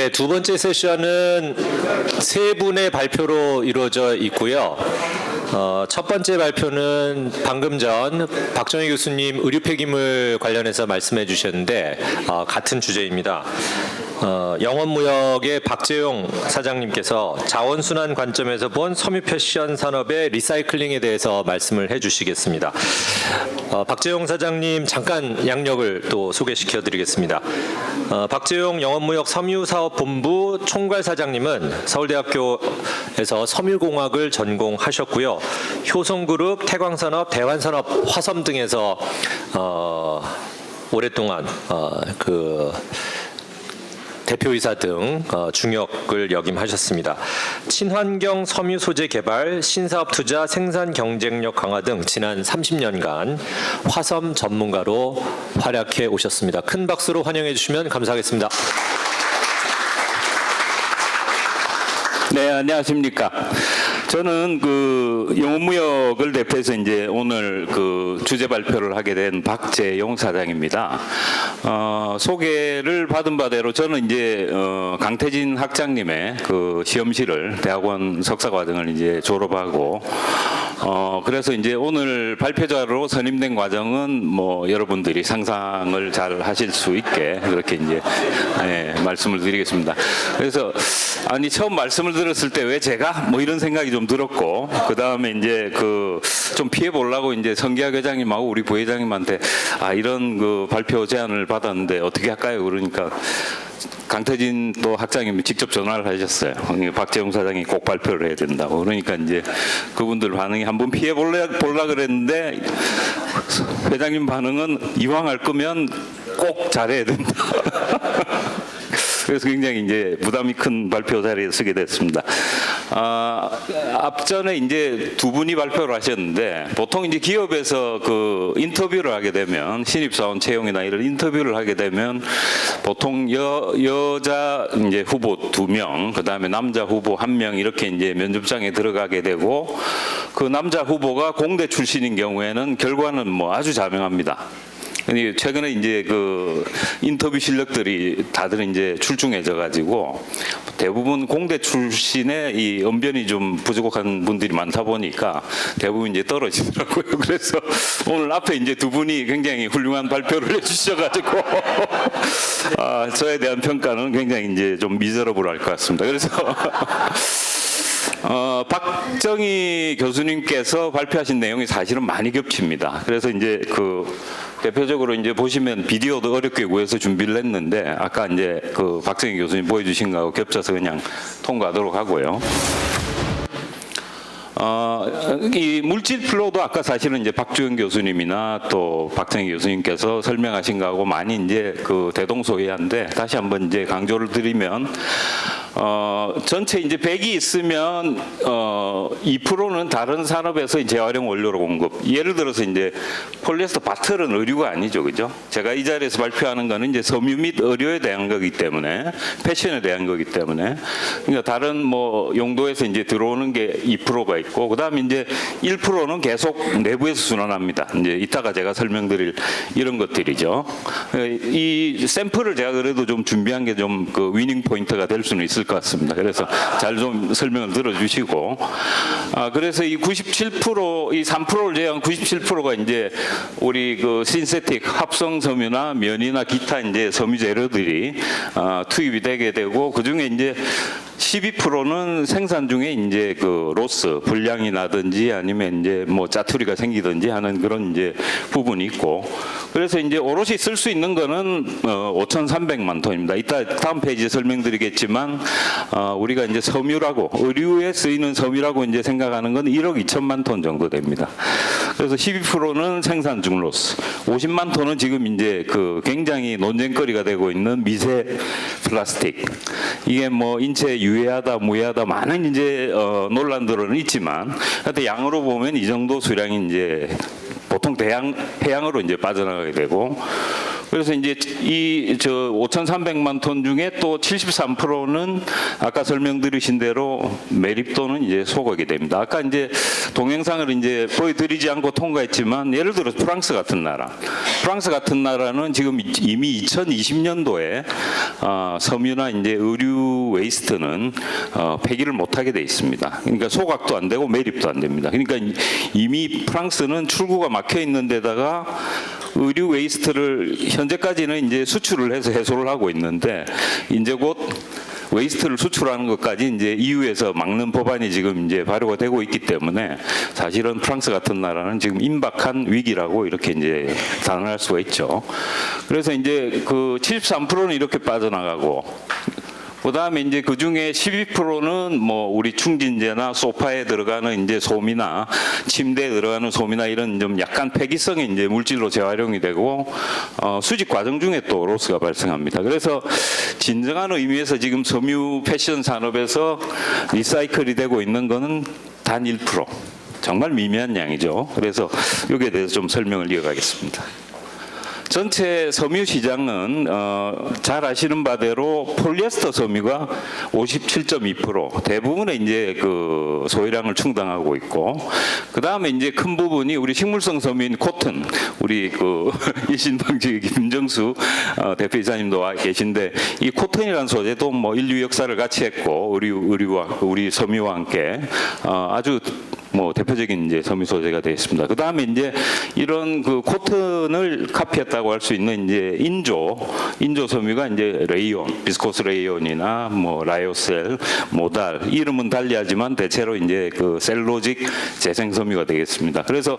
네, 두 번째 세션은 세 분의 발표로 이루어져 있고요. 첫 번째 발표는 방금 전 박정희 교수님 의료 폐기물 관련해서 말씀해 주셨는데 같은 주제입니다. 영업무역의 박재용 사장님께서 자원순환 관점에서 본 섬유 패션 산업의 리사이클링에 대해서 말씀을 해주시겠습니다. 박재용 사장님 잠깐 양력을 또 소개시켜 드리겠습니다. 박재용 영업무역 섬유사업본부 총괄사장님은 서울대학교에서 섬유공학을 전공하셨고요. 효성그룹, 태광산업, 대환산업, 화섬 등에서 오랫동안 대표이사 등 중역을 역임하셨습니다. 친환경 섬유 소재 개발, 신사업 투자, 생산 경쟁력 강화 등 지난 30년간 화섬 전문가로 활약해 오셨습니다. 큰 박수로 환영해 주시면 감사하겠습니다. 네, 안녕하십니까. 저는 영업무역을 대표해서 이제 오늘 주제 발표를 하게 된 박재용 사장입니다. 소개를 받은 바대로 저는 이제 강태진 학장님의 시험실을 대학원 석사과정을 이제 졸업하고 그래서 이제 오늘 발표자로 선임된 과정은 뭐 여러분들이 상상을 잘 하실 수 있게 그렇게 이제 말씀을 드리겠습니다. 그래서 처음 말씀을 들었을 때 왜 제가 뭐 이런 생각이 좀 들었고 그 다음에 이제 좀 피해 보려고 이제 성기학 회장님하고 우리 부회장님한테 이런 발표 제안을 받았는데 어떻게 할까요? 그러니까 강태진 또 학장님이 직접 전화를 하셨어요. 박재용 사장이 꼭 발표를 해야 된다고. 그러니까 이제 그분들 반응이 한번 피해 볼라 그랬는데 회장님 반응은 이왕 할 거면 꼭 잘해야 된다. 그래서 굉장히 이제 부담이 큰 발표 자리에 서게 됐습니다. 앞전에 이제 두 분이 발표를 하셨는데 보통 이제 기업에서 인터뷰를 하게 되면 신입사원 채용이나 이런 인터뷰를 하게 되면 보통 여자 이제 후보 2명, 그 다음에 남자 후보 1명 이렇게 이제 면접장에 들어가게 되고 그 남자 후보가 공대 출신인 경우에는 결과는 뭐 아주 자명합니다. 최근에 이제 인터뷰 실력들이 다들 이제 출중해져 가지고 대부분 공대 출신의 이 언변이 좀 부족한 분들이 많다 보니까 대부분 이제 떨어지더라고요. 그래서 오늘 앞에 이제 두 분이 굉장히 훌륭한 발표를 해주셔가지고 저에 대한 평가는 굉장히 이제 좀 미저러블할 것 같습니다. 그래서 박정희 교수님께서 발표하신 내용이 사실은 많이 겹칩니다. 그래서 이제 대표적으로 이제 보시면 비디오도 어렵게 구해서 준비를 했는데 아까 이제 박정희 교수님 보여주신 거하고 겹쳐서 그냥 통과하도록 하고요. 이 물질 플로우도 아까 사실은 이제 박주영 교수님이나 또 박정희 교수님께서 설명하신 거하고 많이 이제 대동소이한데 다시 한번 이제 강조를 드리면 전체 이제 100이 있으면 2%는 다른 산업에서 재활용 원료로 공급. 예를 들어서 이제 폴리에스터 바틀은 의류가 아니죠, 그죠? 제가 이 자리에서 발표하는 거는 이제 섬유 및 의료에 대한 거기 때문에 패션에 대한 거기 때문에 그러니까 다른 뭐 용도에서 이제 들어오는 게 2%가 있고 그다음에 이제 1%는 계속 내부에서 순환합니다. 이제 이따가 제가 설명드릴 이런 것들이죠. 이 샘플을 제가 그래도 좀 준비한 게 좀 위닝 포인트가 될 수는 있을 것 같습니다. 그래서 잘 좀 설명을 들어주시고, 그래서 이 97%, 이 3%를 제외한 97%가 이제 우리 신세틱 합성 섬유나 면이나 기타 이제 섬유 재료들이 투입이 되게 되고 그 중에 이제 12%는 생산 중에 이제 로스 불량이 나든지 아니면 이제 뭐 짜투리가 생기든지 하는 그런 이제 부분이 있고 그래서 이제 오롯이 쓸 수 있는 거는 5,300만 톤입니다. 이따 다음 페이지에 설명드리겠지만 우리가 이제 섬유라고 의류에 쓰이는 섬유라고 이제 생각하는 건 1억 2천만 톤 정도 됩니다. 그래서 12%는 생산 중 로스, 50만 톤은 지금 이제 굉장히 논쟁거리가 되고 있는 미세 플라스틱. 이게 뭐 인체에 유해하다, 무해하다 많은 이제 논란들은 있지만 하여튼 양으로 보면 이 정도 수량이 이제 보통 해양으로 이제 빠져나가게 되고 그래서 이제 이 5,300만 톤 중에 또 73%는 아까 설명드리신 대로 매립 또는 이제 소각이 됩니다. 아까 이제 동영상을 이제 보여드리지 않고 통과했지만 예를 들어 프랑스 같은 나라는 지금 이미 2020년도에 섬유나 이제 의류 웨이스트는 폐기를 못하게 돼 있습니다. 그러니까 소각도 안 되고 매립도 안 됩니다. 그러니까 이미 프랑스는 출구가 막혀 있는 데다가 의류 웨이스트를 현재까지는 이제 수출을 해서 해소를 하고 있는데 이제 곧 웨이스트를 수출하는 것까지 이제 EU에서 막는 법안이 지금 이제 발효가 되고 있기 때문에 사실은 프랑스 같은 나라는 지금 임박한 위기라고 이렇게 이제 단언할 수가 있죠. 그래서 이제 그 73%는 이렇게 빠져나가고 그다음에 이제 그 중에 12%는 뭐 우리 충진재나 소파에 들어가는 이제 솜이나 침대에 들어가는 솜이나 이런 좀 약간 폐기성의 이제 물질로 재활용이 되고 수집 과정 중에 또 로스가 발생합니다. 그래서 진정한 의미에서 지금 섬유 패션 산업에서 리사이클이 되고 있는 거는 단 1%. 정말 미미한 양이죠. 그래서 여기에 대해서 좀 설명을 이어가겠습니다. 전체 섬유 시장은 잘 아시는 바대로 폴리에스터 섬유가 57.2% 대부분의 이제 그 소유량을 충당하고 있고 그 다음에 이제 큰 부분이 우리 식물성 섬유인 코튼 우리 그 일신방지 김정수 대표이사님도 와 계신데 이 코튼이라는 소재도 뭐 인류 역사를 같이 했고 우리 섬유와 함께 아주 뭐 대표적인 이제 섬유 소재가 되어 있습니다. 그 다음에 이제 이런 그 코튼을 카피했다고 할 수 있는 이제 인조 섬유가 이제 레이온, 비스코스 레이온이나 뭐 라이오셀, 모달 이름은 달리하지만 대체로 이제 그 셀로직 재생 섬유가 되겠습니다. 그래서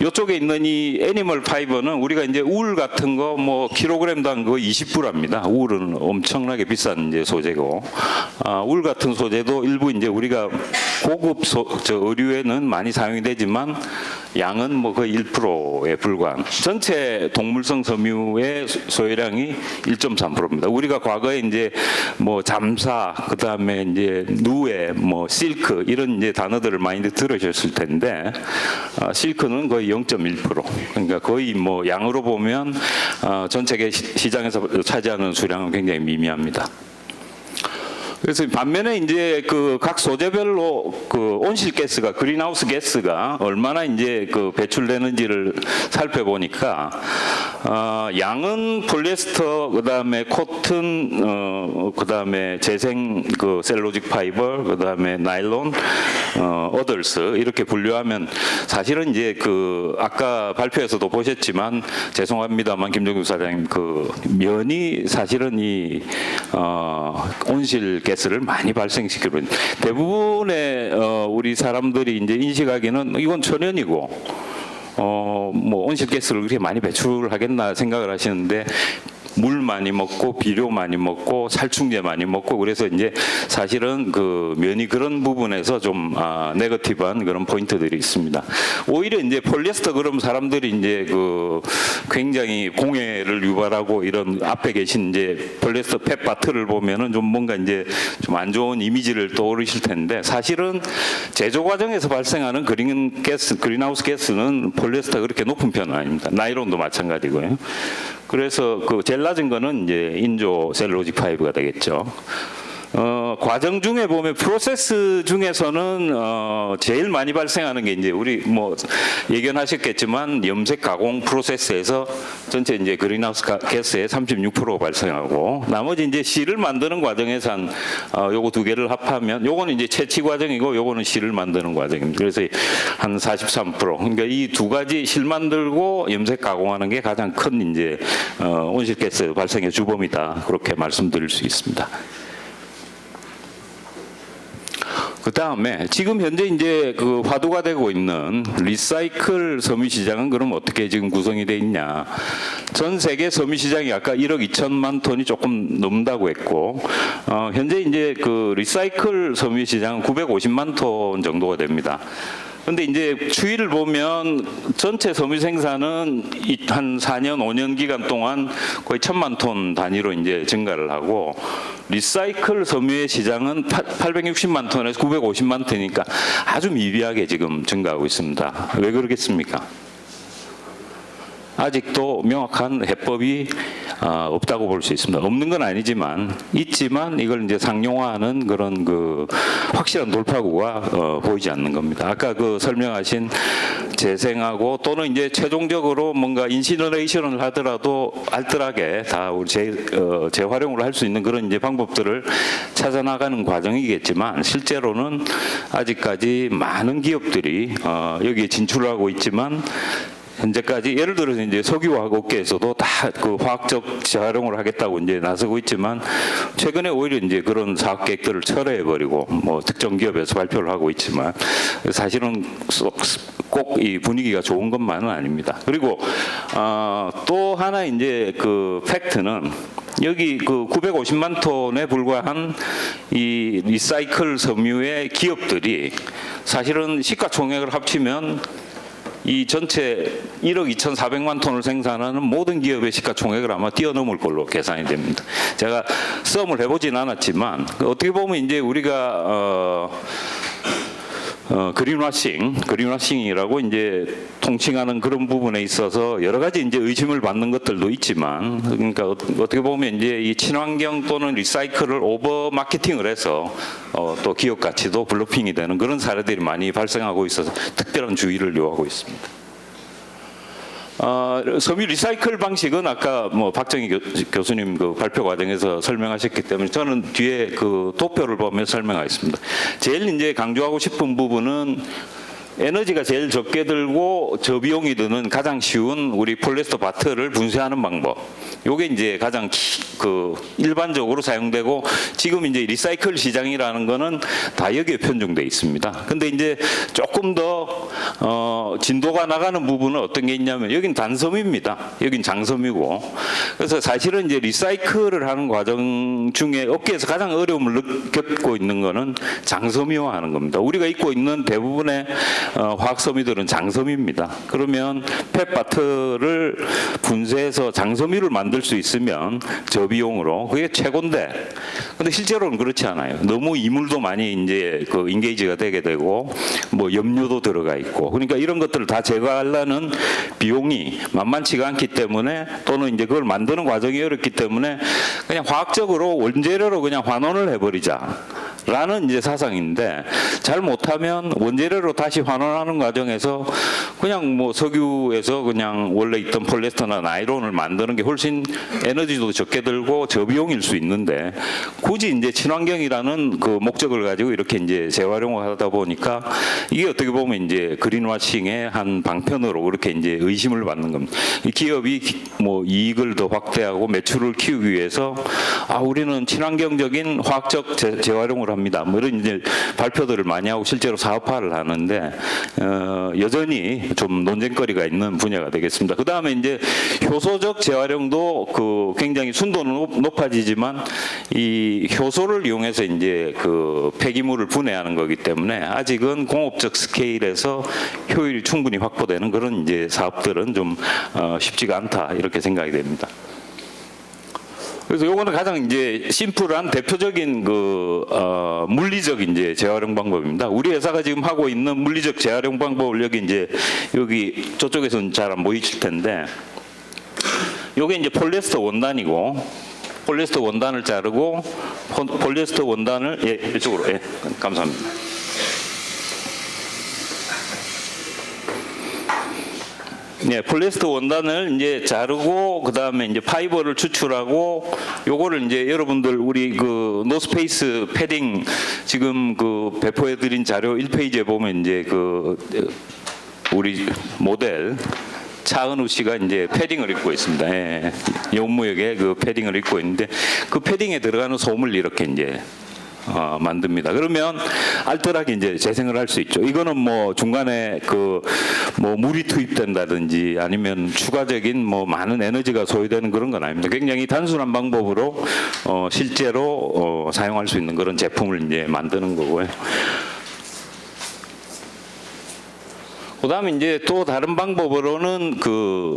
이쪽에 있는 이 애니멀 파이버는 우리가 이제 울 같은 거 뭐 킬로그램당 그 20불합니다. 울은 엄청나게 비싼 이제 소재고 울 같은 소재도 일부 이제 우리가 고급 의류에는 많이 사용이 되지만 양은 뭐 거의 1%에 불과한 전체 동물성 섬유의 소유량이 1.3%입니다. 우리가 과거에 이제 뭐 잠사 그다음에 이제 누에 뭐 실크 이런 이제 단어들을 많이 들으셨을 텐데 실크는 거의 0.1% 그러니까 거의 뭐 양으로 보면 전 세계 시장에서 차지하는 수량은 굉장히 미미합니다. 그래서 반면에 이제 그 각 소재별로 그 온실가스가 그린하우스 가스가 얼마나 이제 그 배출되는지를 살펴보니까 양은 폴리에스터 그다음에 코튼 그다음에 재생 그 셀로직 파이버 그다음에 나일론 어덜스 이렇게 분류하면 사실은 이제 그 아까 발표에서도 보셨지만 죄송합니다만 김정규 사장님 그 면이 사실은 이 온실 가스를 많이 발생시키고 있는 대부분의 우리 사람들이 이제 인식하기는 이건 천연이고 뭐 온실가스를 그렇게 많이 배출하겠나 생각을 하시는데 물 많이 먹고 비료 많이 먹고 살충제 많이 먹고 그래서 이제 사실은 그 면이 그런 부분에서 좀 네거티브한 그런 포인트들이 있습니다. 오히려 이제 폴리에스터 그럼 사람들이 이제 그 굉장히 공해를 유발하고 이런 앞에 계신 이제 폴리에스터 펫바트를 보면은 좀 뭔가 이제 좀 안 좋은 이미지를 떠오르실 텐데 사실은 제조 과정에서 발생하는 그린하우스 가스는 폴리에스터 그렇게 높은 편은 아닙니다. 나일론도 마찬가지고요. 그래서 그 제일 낮은 거는 이제 인조 셀로직 파이브가 되겠죠. 과정 중에 보면 프로세스 중에서는 제일 많이 발생하는 게 이제 우리 뭐 예견하셨겠지만 염색 가공 프로세스에서 전체 이제 그린하우스 가스의 36% 발생하고 나머지 이제 실을 만드는 과정에서 한 요거 두 개를 합하면 요거는 이제 채취 과정이고 요거는 실을 만드는 과정입니다. 그래서 한 43% 그러니까 이 두 가지 실 만들고 염색 가공하는 게 가장 큰 이제 온실가스 발생의 주범이다 그렇게 말씀드릴 수 있습니다. 그 다음에 지금 현재 이제 그 화두가 되고 있는 리사이클 섬유 시장은 그럼 어떻게 지금 구성이 돼 있냐? 전 세계 섬유 시장이 아까 1억 2천만 톤이 조금 넘는다고 했고, 현재 이제 그 리사이클 섬유 시장은 950만 톤 정도가 됩니다. 근데 이제 추이를 보면 전체 섬유 생산은 한 4년, 5년 기간 동안 거의 1,000만 톤 단위로 이제 증가를 하고 리사이클 섬유의 시장은 860만 톤에서 950만 톤이니까 아주 미비하게 지금 증가하고 있습니다. 왜 그러겠습니까? 아직도 명확한 해법이 없다고 볼 수 있습니다. 없는 건 아니지만 있지만 이걸 이제 상용화하는 그런 그 확실한 돌파구가 보이지 않는 겁니다. 아까 그 설명하신 재생하고 또는 이제 최종적으로 뭔가 인시너레이션을 하더라도 알뜰하게 다 우리 재활용을 할 수 있는 그런 이제 방법들을 찾아 나가는 과정이겠지만 실제로는 아직까지 많은 기업들이 여기에 진출하고 있지만 현재까지 예를 들어서 이제 석유화학 업계에서도 다 그 화학적 재활용을 하겠다고 이제 나서고 있지만 최근에 오히려 이제 그런 사업 계획들을 철회해 버리고 뭐 특정 기업에서 발표를 하고 있지만 사실은 꼭 이 분위기가 좋은 것만은 아닙니다. 그리고 또 하나 이제 그 팩트는 여기 그 950만 톤에 불과한 이 리사이클 섬유의 기업들이 사실은 시가총액을 합치면 이 전체 1억 2,400만 톤을 생산하는 모든 기업의 시가총액을 아마 뛰어넘을 걸로 계산이 됩니다. 제가 썸을 해보진 않았지만 어떻게 보면 이제 우리가 그린워싱이라고 이제 통칭하는 그런 부분에 있어서 여러 가지 이제 의심을 받는 것들도 있지만, 그러니까 어떻게 보면 이제 이 친환경 또는 리사이클을 오버 마케팅을 해서 또 기업 가치도 블러핑이 되는 그런 사례들이 많이 발생하고 있어서 특별한 주의를 요하고 있습니다. 섬유 리사이클 방식은 아까 뭐 박정희 교수님 그 발표 과정에서 설명하셨기 때문에 저는 뒤에 그 도표를 보면서 설명하겠습니다. 제일 이제 강조하고 싶은 부분은 에너지가 제일 적게 들고 저비용이 드는 가장 쉬운 우리 폴리에스터 바트를 분쇄하는 방법. 요게 이제 가장 그 일반적으로 사용되고 지금 이제 리사이클 시장이라는 거는 다 여기에 편중돼 있습니다. 근데 이제 조금 더 진도가 나가는 부분은 어떤 게 있냐면 여긴 단섬유입니다. 여긴 장섬유고. 그래서 사실은 이제 리사이클을 하는 과정 중에 업계에서 가장 어려움을 겪고 있는 거는 장섬유화하는 겁니다. 우리가 입고 있는 대부분의 화학섬유들은 장섬유입니다. 그러면 펫바트를 분쇄해서 장섬유를 만들 수 있으면 저비용으로 그게 최고인데, 근데 실제로는 그렇지 않아요. 너무 이물도 많이 이제 그 인게이지가 되게 되고 뭐 염료도 들어가 있고, 그러니까 이런 것들을 다 제거하려는 비용이 만만치가 않기 때문에 또는 이제 그걸 만드는 과정이 어렵기 때문에 그냥 화학적으로 원재료로 그냥 환원을 해버리자. 라는 이제 사상인데 잘 못하면 원재료로 다시 환원하는 과정에서 그냥 뭐 석유에서 그냥 원래 있던 폴리에스터나 나일론을 만드는 게 훨씬 에너지도 적게 들고 저비용일 수 있는데 굳이 이제 친환경이라는 그 목적을 가지고 이렇게 이제 재활용을 하다 보니까 이게 어떻게 보면 이제 그린워싱의 한 방편으로 그렇게 이제 의심을 받는 겁니다. 이 기업이 뭐 이익을 더 확대하고 매출을 키우기 위해서 우리는 친환경적인 화학적 재활용을 합니다. 뭐 이런 이제 발표들을 많이 하고 실제로 사업화를 하는데 여전히 좀 논쟁거리가 있는 분야가 되겠습니다. 그 다음에 이제 효소적 재활용도 그 굉장히 순도는 높아지지만 이 효소를 이용해서 이제 그 폐기물을 분해하는 거기 때문에 아직은 공업적 스케일에서 효율이 충분히 확보되는 그런 이제 사업들은 좀 쉽지가 않다 이렇게 생각이 됩니다. 그래서 요거는 가장 이제 심플한 대표적인 그 물리적 이제 재활용 방법입니다. 우리 회사가 지금 하고 있는 물리적 재활용 방법을 여기 저쪽에서는 잘 안 보이실 텐데, 요게 이제 폴리에스터 원단이고 폴리에스터 원단을 자르고 폴리에스터 원단을 이쪽으로 감사합니다. 네, 폴리에스터 원단을 이제 자르고 그 다음에 이제 파이버를 추출하고 요거를 이제 여러분들 우리 그 노스페이스 패딩 지금 그 배포해드린 자료 1페이지에 보면 이제 그 우리 모델 차은우 씨가 이제 패딩을 입고 있습니다. 예, 용무역에 그 패딩을 입고 있는데 그 패딩에 들어가는 솜을 이렇게 이제 만듭니다. 그러면 알뜰하게 이제 재생을 할 수 있죠. 이거는 뭐 중간에 그 뭐 물이 투입된다든지 아니면 추가적인 뭐 많은 에너지가 소요되는 그런 건 아닙니다. 굉장히 단순한 방법으로 실제로 사용할 수 있는 그런 제품을 이제 만드는 거고요. 그다음에 이제 또 다른 방법으로는 그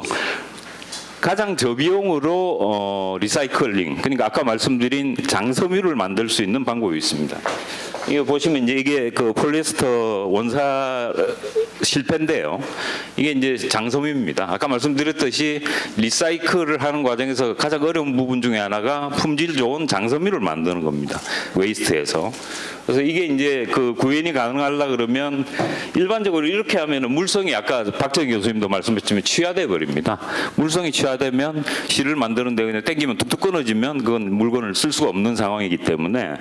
가장 저비용으로 리사이클링, 그러니까 아까 말씀드린 장섬유를 만들 수 있는 방법이 있습니다. 이거 보시면 이제 이게 그 폴리에스터 원사 실패인데요. 이게 이제 장섬유입니다. 아까 말씀드렸듯이 리사이클을 하는 과정에서 가장 어려운 부분 중에 하나가 품질 좋은 장섬유를 만드는 겁니다. 웨이스트에서. 그래서 이게 이제 그 구현이 가능하려 그러면 일반적으로 이렇게 하면은 물성이 아까 박정희 교수님도 말씀하셨지만 취하돼 버립니다. 물성이 취하되면 실을 만드는데 그냥 땡기면 뚝뚝 끊어지면 그건 물건을 쓸 수가 없는 상황이기 때문에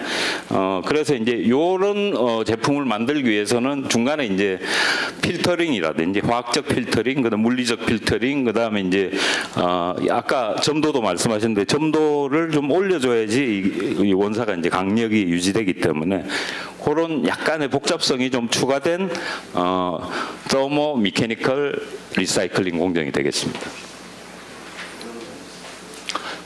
그래서 이제 요런 제품을 만들기 위해서는 중간에 이제 필터링이라든지 화학적 필터링, 그다음 물리적 필터링, 그다음에 이제 아까 점도도 말씀하셨는데 점도를 좀 올려줘야지 이 원사가 이제 강력이 유지되기 때문에 그런 약간의 복잡성이 좀 추가된 더모 미케니컬 리사이클링 공정이 되겠습니다.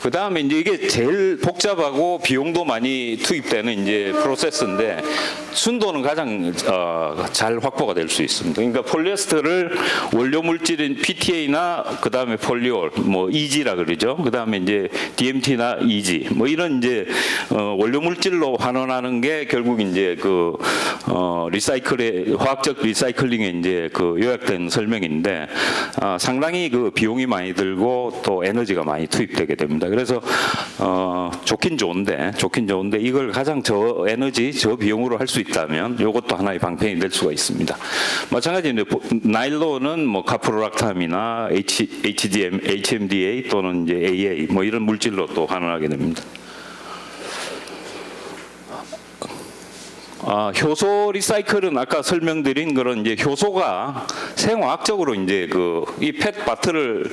그 다음에 이제 이게 제일 복잡하고 비용도 많이 투입되는 이제 프로세스인데 순도는 가장 잘 확보가 될 수 있습니다. 그러니까 폴리에스터를 원료 물질인 PTA나 그 다음에 폴리올, 뭐 EG라 그러죠. 그 다음에 이제 DMT나 EG, 뭐 이런 이제 원료 물질로 환원하는 게 결국 이제 그 리사이클의 화학적 리사이클링에 이제 그 요약된 설명인데 상당히 그 비용이 많이 들고 또 에너지가 많이 투입되게 됩니다. 그래서 좋긴 좋은데 이걸 가장 저 에너지, 저 비용으로 할 수 있다면 이것도 하나의 방편이 될 수가 있습니다. 마찬가지로 나일론은 뭐 카프로락탐이나 HDM, HMDA 또는 이제 AA 뭐 이런 물질로 또 환원하게 됩니다. 효소 리사이클은 아까 설명드린 그런 이제 효소가 생화학적으로 이제 그 이 펫 바트를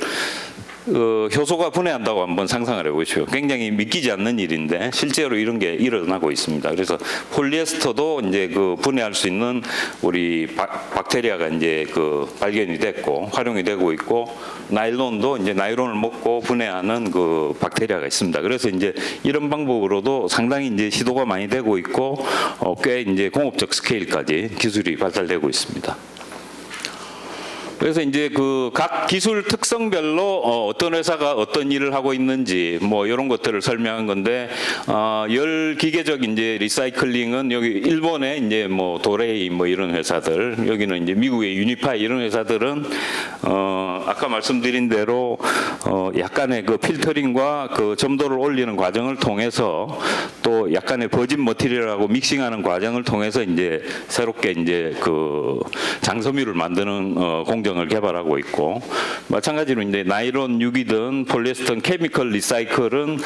효소가 분해한다고 한번 상상을 해보십시오. 굉장히 믿기지 않는 일인데 실제로 이런 게 일어나고 있습니다. 그래서 폴리에스터도 이제 그 분해할 수 있는 우리 박테리아가 이제 그 발견이 됐고 활용이 되고 있고 나일론도 이제 나일론을 먹고 분해하는 그 박테리아가 있습니다. 그래서 이제 이런 방법으로도 상당히 이제 시도가 많이 되고 있고 꽤 이제 공업적 스케일까지 기술이 발달되고 있습니다. 그래서 이제 그 각 기술 특성별로 어떤 회사가 어떤 일을 하고 있는지 뭐 이런 것들을 설명한 건데 열 기계적 이제 리사이클링은 여기 일본의 이제 뭐 도레이 뭐 이런 회사들, 여기는 이제 미국의 유니파이 이런 회사들은 아까 말씀드린 대로 약간의 그 필터링과 그 점도를 올리는 과정을 통해서 또 약간의 버진 머티리얼하고 믹싱하는 과정을 통해서 이제 새롭게 이제 그 장섬유를 만드는 공정을 개발하고 있고 마찬가지로 이제 나일론 유기든 폴리에스터 케미컬 리사이클은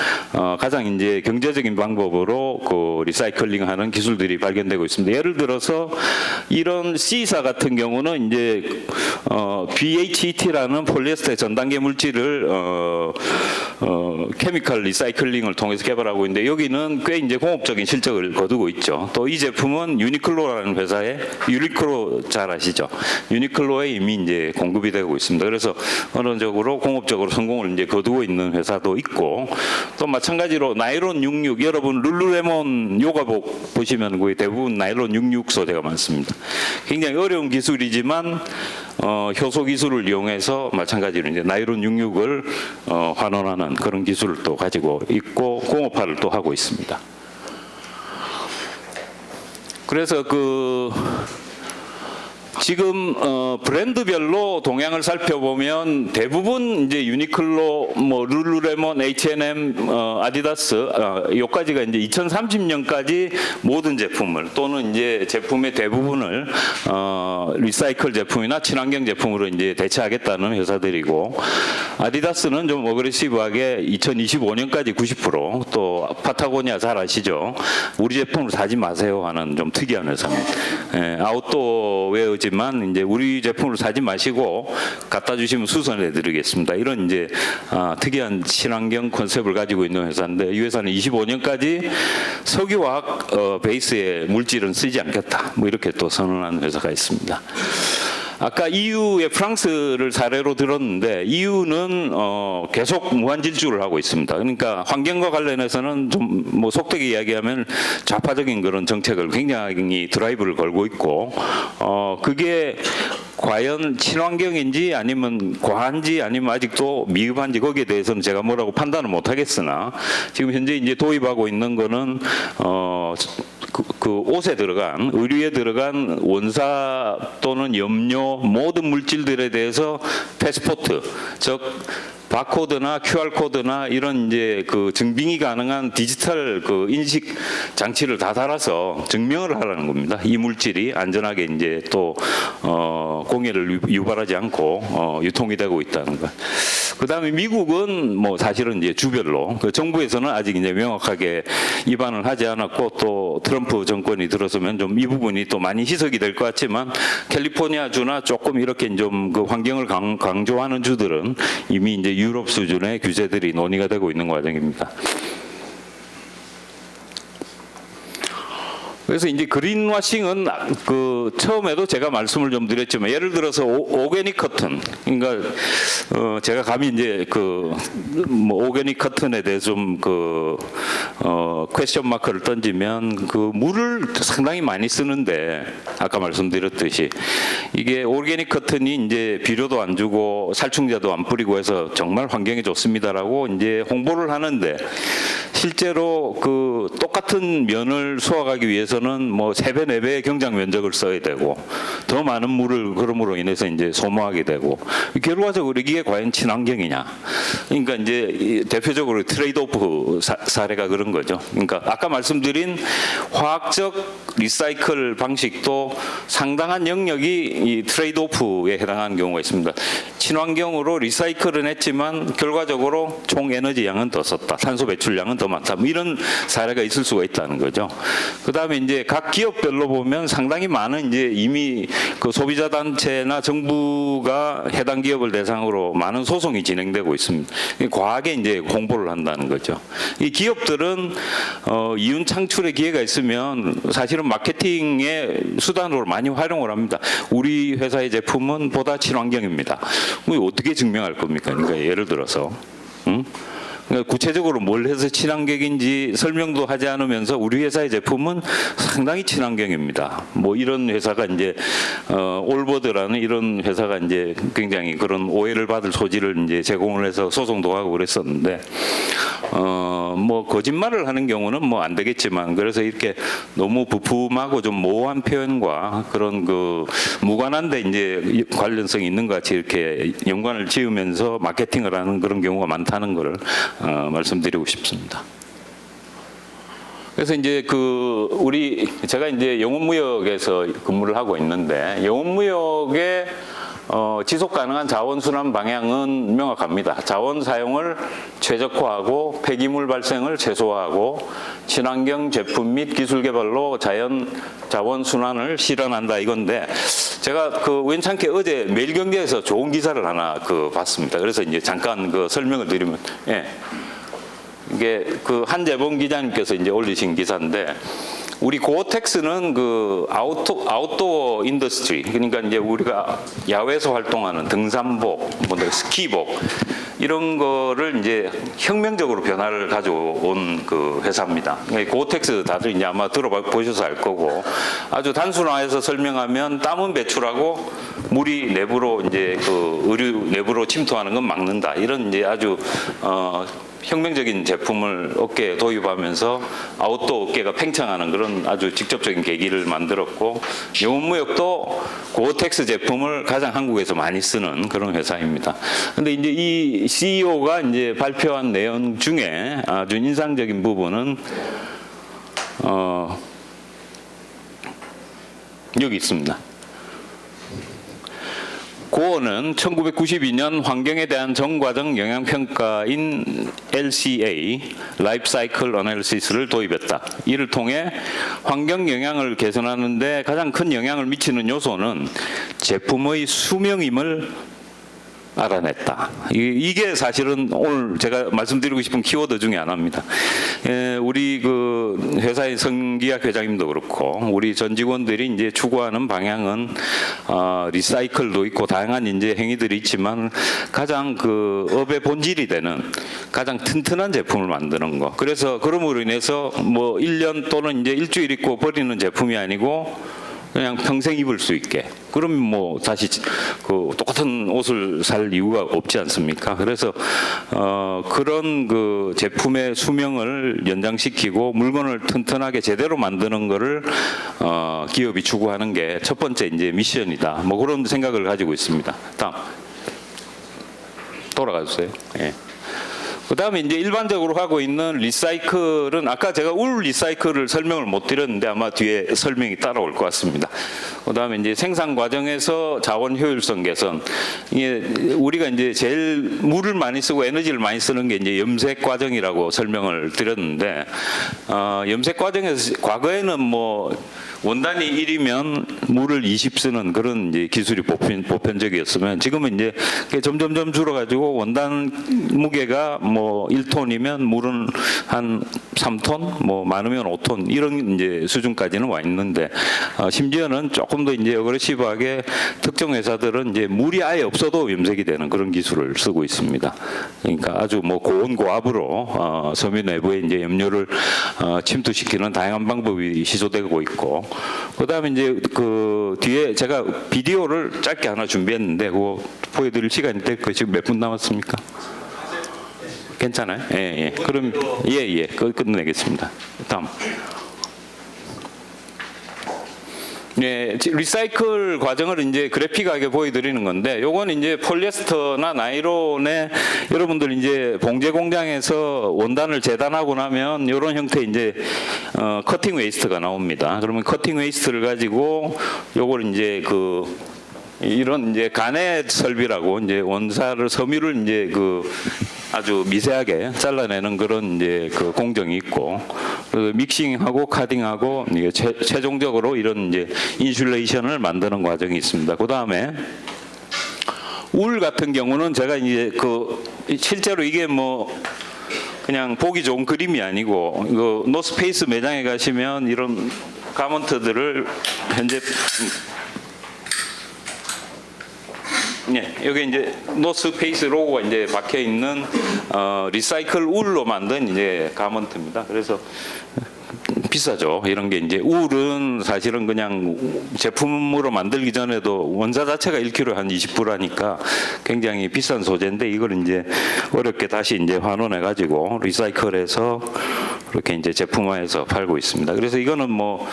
가장 이제 경제적인 방법으로 그 리사이클링하는 기술들이 발견되고 있습니다. 예를 들어서 이런 C사 같은 경우는 이제 BHET라는 폴리에스터 전 단계 물질을 케미컬 리사이클링을 통해서 개발하고 있는데 여기는 꽤 이제 공업적인 실적을 거두고 있죠. 또 이 제품은 유니클로라는 회사에 유니클로 잘 아시죠? 유니클로에 이미 이제 공급이 되고 있습니다. 그래서 어느적으로 공업적으로 성공을 이제 거두고 있는 회사도 있고 또 마찬가지로 나일론 66 여러분 룰루레몬 요가복 보시면 거의 대부분 나일론 66 소재가 많습니다. 굉장히 어려운 기술이지만 효소 기술을 이용해서 마찬가지로 이제 나일론 66을 환원하는 그런 기술을 또 가지고 있고 공업화를 또 하고 있습니다. 그래서 그 지금 브랜드별로 동향을 살펴보면 대부분 이제 유니클로, 뭐 룰루레몬, H&M, 아디다스 요까지가 이제 2030년까지 모든 제품을 또는 이제 제품의 대부분을 리사이클 제품이나 친환경 제품으로 이제 대체하겠다는 회사들이고 아디다스는 좀 어그레시브하게 2025년까지 90%, 또 파타고니아 잘 아시죠? 우리 제품을 사지 마세요 하는 좀 특이한 회사입니다. 아웃도어 웨어지만 이제 우리 제품을 사지 마시고 갖다 주시면 수선해 드리겠습니다. 이런 이제 특이한 친환경 컨셉을 가지고 있는 회사인데 이 회사는 25년까지 석유화학 베이스의 물질은 쓰지 않겠다. 뭐 이렇게 또 선언한 회사가 있습니다. 아까 EU의 프랑스를 사례로 들었는데 EU는 계속 무한 질주를 하고 있습니다. 그러니까 환경과 관련해서는 좀 뭐 속되게 이야기하면 좌파적인 그런 정책을 굉장히 드라이브를 걸고 있고 그게 과연 친환경인지 아니면 과한지 아니면 아직도 미흡한지 거기에 대해서는 제가 뭐라고 판단을 못 하겠으나 지금 현재 이제 도입하고 있는 거는 그 옷에 들어간 의류에 들어간 원사 또는 염료 모든 물질들에 대해서 패스포트, 즉 바코드나 QR 코드나 이런 이제 그 증빙이 가능한 디지털 그 인식 장치를 다 달아서 증명을 하라는 겁니다. 이 물질이 안전하게 이제 또 공해를 유발하지 않고 유통이 되고 있다는 것. 그다음에 미국은 뭐 사실은 이제 주별로 그 정부에서는 아직 이제 명확하게 입안을 하지 않았고 또 트럼프 정권이 들어서면 좀 이 부분이 또 많이 희석이 될 것 같지만 캘리포니아 주나 조금 이렇게 좀 그 환경을 강조하는 주들은 이미 이제 유럽 수준의 규제들이 논의가 되고 있는 과정입니다. 그래서 이제 그린워싱은 그 처음에도 제가 말씀을 좀 드렸지만 예를 들어서 오게닉 커튼, 그러니까 제가 감히 이제 그 뭐 오게닉 커튼에 대해서 좀 그 퀘스천 마크를 던지면 그 물을 상당히 많이 쓰는데 아까 말씀드렸듯이 이게 오게닉 커튼이 이제 비료도 안 주고 살충제도 안 뿌리고 해서 정말 환경에 좋습니다라고 이제 홍보를 하는데 실제로 그 똑같은 면을 수확하기 위해서는 뭐 3배, 4배의 경작 면적을 써야 되고 더 많은 물을 그럼으로 인해서 이제 소모하게 되고 결과적으로 이게 과연 친환경이냐. 그러니까 이제 대표적으로 트레이드오프 사례가 그런 거죠. 그러니까 아까 말씀드린 화학적 리사이클 방식도 상당한 영역이 이 트레이드오프에 해당하는 경우가 있습니다. 친환경으로 리사이클은 했지만 결과적으로 총 에너지 양은 더 썼다. 탄소 배출량은 더 많다. 뭐 이런 사례가 있을 수가 있다는 거죠. 그다음에 이제 각 기업별로 보면 상당히 많은 이제 이미 그 소비자 단체나 정부가 해당 기업을 대상으로 많은 소송이 진행되고 있습니다. 과하게 이제 홍보를 한다는 거죠. 이 기업들은 이윤 창출의 기회가 있으면 사실은 마케팅의 수단으로 많이 활용을 합니다. 우리 회사의 제품은 보다 친환경입니다. 뭐 어떻게 증명할 겁니까? 그러니까 예를 들어서. 그러니까 구체적으로 뭘 해서 친환경인지 설명도 하지 않으면서 우리 회사의 제품은 상당히 친환경입니다. 뭐 이런 회사가 이제 올버드라는 이런 회사가 이제 굉장히 그런 오해를 받을 소지를 이제 제공을 해서 소송도 하고 그랬었는데 뭐 거짓말을 하는 경우는 뭐 안 되겠지만 그래서 이렇게 너무 부품하고 좀 모호한 표현과 그런 그 무관한데 이제 관련성이 있는 것 같이 이렇게 연관을 지으면서 마케팅을 하는 그런 경우가 많다는 것을 말씀드리고 싶습니다. 그래서 이제 그 제가 이제 영업무역에서 근무를 하고 있는데 영업무역의 지속 가능한 자원 순환 방향은 명확합니다. 자원 사용을 최적화하고 폐기물 발생을 최소화하고 친환경 제품 및 기술 개발로 자원 순환을 실현한다 이건데 제가 그 우연찮게 어제 매일경제에서 좋은 기사를 하나 봤습니다. 그래서 이제 잠깐 그 설명을 드리면 이게 그 한재범 기자님께서 이제 올리신 기사인데 우리 고어텍스는 그 아웃도어 인더스트리 그러니까 이제 우리가 야외에서 활동하는 등산복, 뭐 스키복 이런 거를 이제 혁명적으로 변화를 가져온 그 회사입니다. 고어텍스 다들 이제 아마 들어보셔서 알 거고 아주 단순화해서 설명하면 땀은 배출하고 물이 내부로 이제 그 의류 내부로 침투하는 건 막는다. 이런 이제 아주 혁명적인 제품을 업계에 도입하면서 아웃도어 업계가 팽창하는 그런 아주 직접적인 계기를 만들었고 영업무역도 고어텍스 제품을 가장 한국에서 많이 쓰는 그런 회사입니다. 근데 이제 이 CEO가 이제 발표한 내용 중에 아주 인상적인 부분은 여기 있습니다. 고어는 1992년 환경에 대한 전과정 영향평가인 LCA (Life Cycle Analysis를 도입했다. 이를 통해 환경 영향을 개선하는 데 가장 큰 영향을 미치는 요소는 제품의 수명임을 알아냈다. 이게 사실은 오늘 제가 말씀드리고 싶은 키워드 중에 하나입니다. 우리 그 회사의 성기학 회장님도 그렇고 우리 전 직원들이 이제 추구하는 방향은 리사이클도 있고 다양한 이제 행위들이 있지만 가장 그 업의 본질이 되는 가장 튼튼한 제품을 만드는 거. 그래서 그럼으로 인해서 뭐 1년 또는 이제 일주일 입고 버리는 제품이 아니고 그냥 평생 입을 수 있게. 그러면 뭐 다시 그 똑같은 옷을 살 이유가 없지 않습니까? 그래서 그런 그 제품의 수명을 연장시키고 물건을 튼튼하게 제대로 만드는 거를 기업이 추구하는 게 첫 번째 이제 미션이다. 뭐 그런 생각을 가지고 있습니다. 다음 돌아가 주세요. 예. 그다음에 이제 일반적으로 하고 있는 리사이클은 아까 제가 울 리사이클을 설명을 못 드렸는데 아마 뒤에 설명이 따라올 것 같습니다. 그다음에 이제 생산 과정에서 자원 효율성 개선. 이게 우리가 이제 제일 물을 많이 쓰고 에너지를 많이 쓰는 게 이제 염색 과정이라고 설명을 드렸는데 염색 과정에서 과거에는 뭐 원단이 1이면 물을 20 쓰는 그런 이제 기술이 보편적이었으면 지금은 이제 점점점 줄어가지고 원단 무게가 뭐 1톤이면 물은 한 3톤, 뭐 많으면 5톤 이런 이제 수준까지는 와 있는데 심지어는 조금 더 이제 어그레시브하게 특정 회사들은 이제 물이 아예 없어도 염색이 되는 그런 기술을 쓰고 있습니다. 그러니까 아주 뭐 고온고압으로 섬유 내부에 이제 염료를 침투시키는 다양한 방법이 시도되고 있고. 그다음에 이제 그 뒤에 제가 비디오를 짧게 하나 준비했는데 그거 보여드릴 시간인데 그 지금 몇 분 남았습니까? 괜찮아요? 예, 예. 그럼 예, 끝내겠습니다. 다음. 네, 리사이클 과정을 이제 그래픽하게 보여드리는 건데, 요거는 이제 폴리에스터나 나이론에 여러분들 이제 봉제 공장에서 원단을 재단하고 나면 이런 형태 이제 커팅 웨이스트가 나옵니다. 그러면 커팅 웨이스트를 가지고 요걸 이제 이런 이제 가내 설비라고 이제 원사를 섬유를 이제 아주 미세하게 잘라내는 그런 이제 그 공정이 있고 믹싱하고 카딩하고 이게 최종적으로 이런 이제 인슐레이션을 만드는 과정이 있습니다. 그 다음에 울 같은 경우는 제가 이제 실제로 이게 뭐 그냥 보기 좋은 그림이 아니고 노스페이스 매장에 가시면 이런 가먼트들을 현재 네, 여기 이제 노스페이스 로고가 이제 박혀 있는 리사이클 울로 만든 이제 가먼트입니다. 그래서 비싸죠. 이런 게 이제 울은 사실은 그냥 제품으로 만들기 전에도 원자 자체가 1kg에 한 20불하니까 굉장히 비싼 소재인데 이걸 이제 어렵게 다시 이제 환원해 가지고 리사이클해서 그렇게 이제 제품화해서 팔고 있습니다. 그래서 이거는 뭐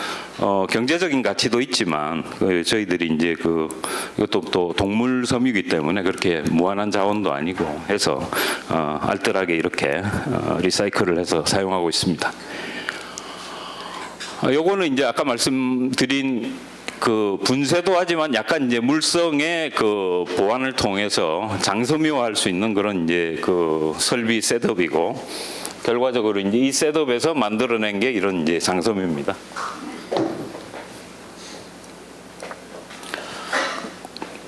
경제적인 가치도 있지만 저희들이 이제 이것도 또 동물 섬유이기 때문에 그렇게 무한한 자원도 아니고 해서 알뜰하게 이렇게 리사이클을 해서 사용하고 있습니다. 요거는 이제 아까 말씀드린 분쇄도 하지만 약간 이제 물성의 보완을 통해서 장섬유화할 수 있는 그런 이제 설비 셋업이고 결과적으로 이제 이 셋업에서 만들어낸 게 이런 이제 장섬유입니다.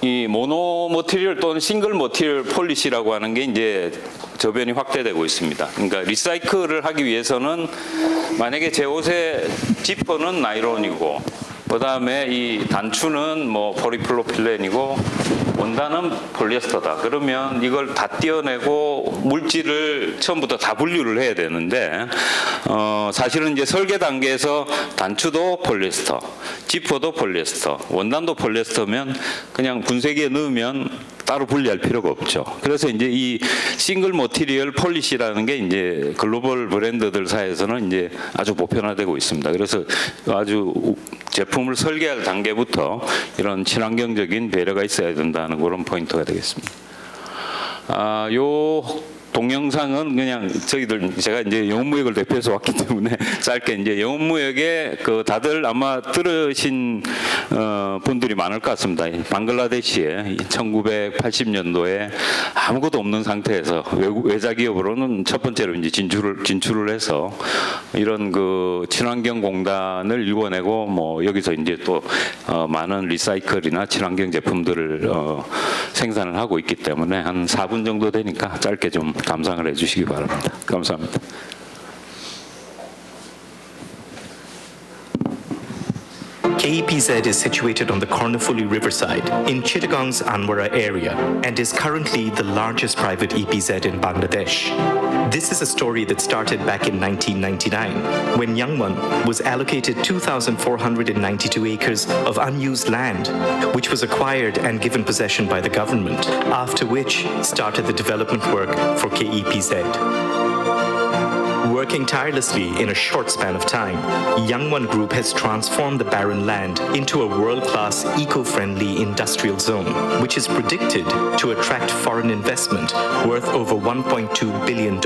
이 모노 머티리얼 또는 싱글 머티리얼 폴리시라고 하는 게 이제 저변이 확대되고 있습니다. 그러니까 리사이클을 하기 위해서는 만약에 제 옷의 지퍼는 나이론이고 그다음에 이 단추는 뭐 포리플로필렌이고 원단은 폴리에스터다. 그러면 이걸 다 떼어내고 물질을 처음부터 다 분류를 해야 되는데 사실은 이제 설계 단계에서 단추도 폴리에스터, 지퍼도 폴리에스터, 원단도 폴리에스터면 그냥 분쇄기에 넣으면 따로 분리할 필요가 없죠. 그래서 이제 이 싱글 머티리얼 폴리시라는 게 이제 글로벌 브랜드들 사이에서는 이제 아주 보편화되고 있습니다. 그래서 아주 제품을 설계할 단계부터 이런 친환경적인 배려가 있어야 된다는 그런 포인트가 되겠습니다. 요 동영상은 그냥 제가 이제 영업무역을 대표해서 왔기 때문에 짧게 이제 영업무역에 다들 아마 들으신 분들이 많을 것 같습니다. 방글라데시에 1980년도에 아무것도 없는 상태에서 외자 기업으로는 첫 번째로 이제 진출을 해서 이런 친환경 공단을 일궈내고 뭐 여기서 이제 또 많은 리사이클이나 친환경 제품들을 생산을 하고 있기 때문에 한 4분 정도 되니까 짧게 좀 감상을 해주시기 바랍니다. 감사합니다. KEPZ is situated on the Kornafuli riverside in Chittagong's Anwara area and is currently the largest private EPZ in Bangladesh. This is a story that started back in 1999 when Yangwon was allocated 2,492 acres of unused land, which was acquired and given possession by the government, after which started the development work for KEPZ. Working tirelessly in a short span of time, Yangwon Group has transformed the barren land into a world-class eco-friendly industrial zone, which is predicted to attract foreign investment worth over $1.2 billion.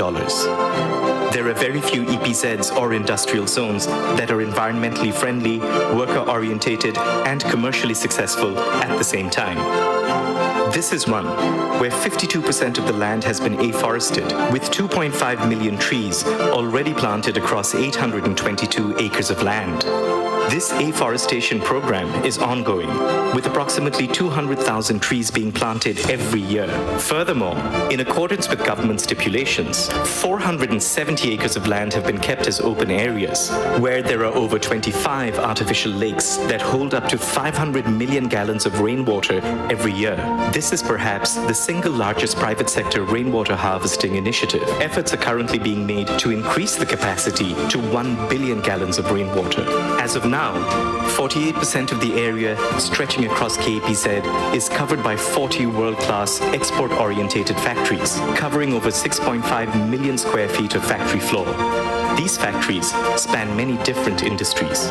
There are very few EPZs or industrial zones that are environmentally friendly, worker-orientated, and commercially successful at the same time. This is one where 52% of the land has been afforested, with 2.5 million trees already planted across 822 acres of land. This afforestation program is ongoing, with approximately 200,000 trees being planted every year. Furthermore, in accordance with government stipulations, 470 acres of land have been kept as open areas, where there are over 25 artificial lakes that hold up to 500 million gallons of rainwater every year. This is perhaps the single largest private sector rainwater harvesting initiative. Efforts are currently being made to increase the capacity to 1 billion gallons of rainwater. As of now, 48% of the area stretching across KEPZ is covered by 40 world-class export-orientated factories, covering over 6.5 million square feet of factory floor. These factories span many different industries.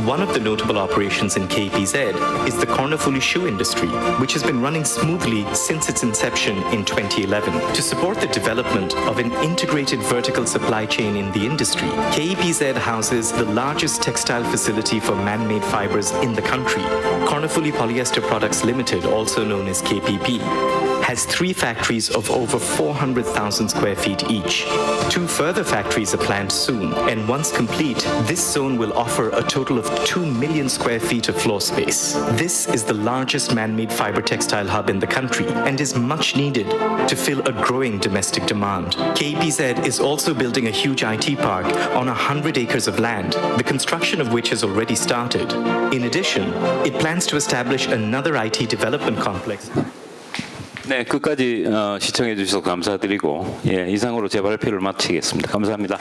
One of the notable operations in KEPZ is the Kornafuli shoe industry, which has been running smoothly since its inception in 2011. To support the development of an integrated vertical supply chain in the industry, KEPZ houses the largest textile facility for man-made fibers in the country. Kornafuli Polyester Products Limited, also known as KPP, has 3 factories of over 400,000 square feet each. 2 further factories are planned soon, and once complete, this zone will offer a total of 2 million square feet of floor space. This is the largest man-made fiber textile hub in the country and is much needed to fill a growing domestic demand. KEPZ is also building a huge IT park on 100 acres of land, the construction of which has already started. In addition, it plans to establish another IT development complex. 네, 끝까지 시청해 주셔서 감사드리고 이상으로 제 발표를 마치겠습니다. 감사합니다.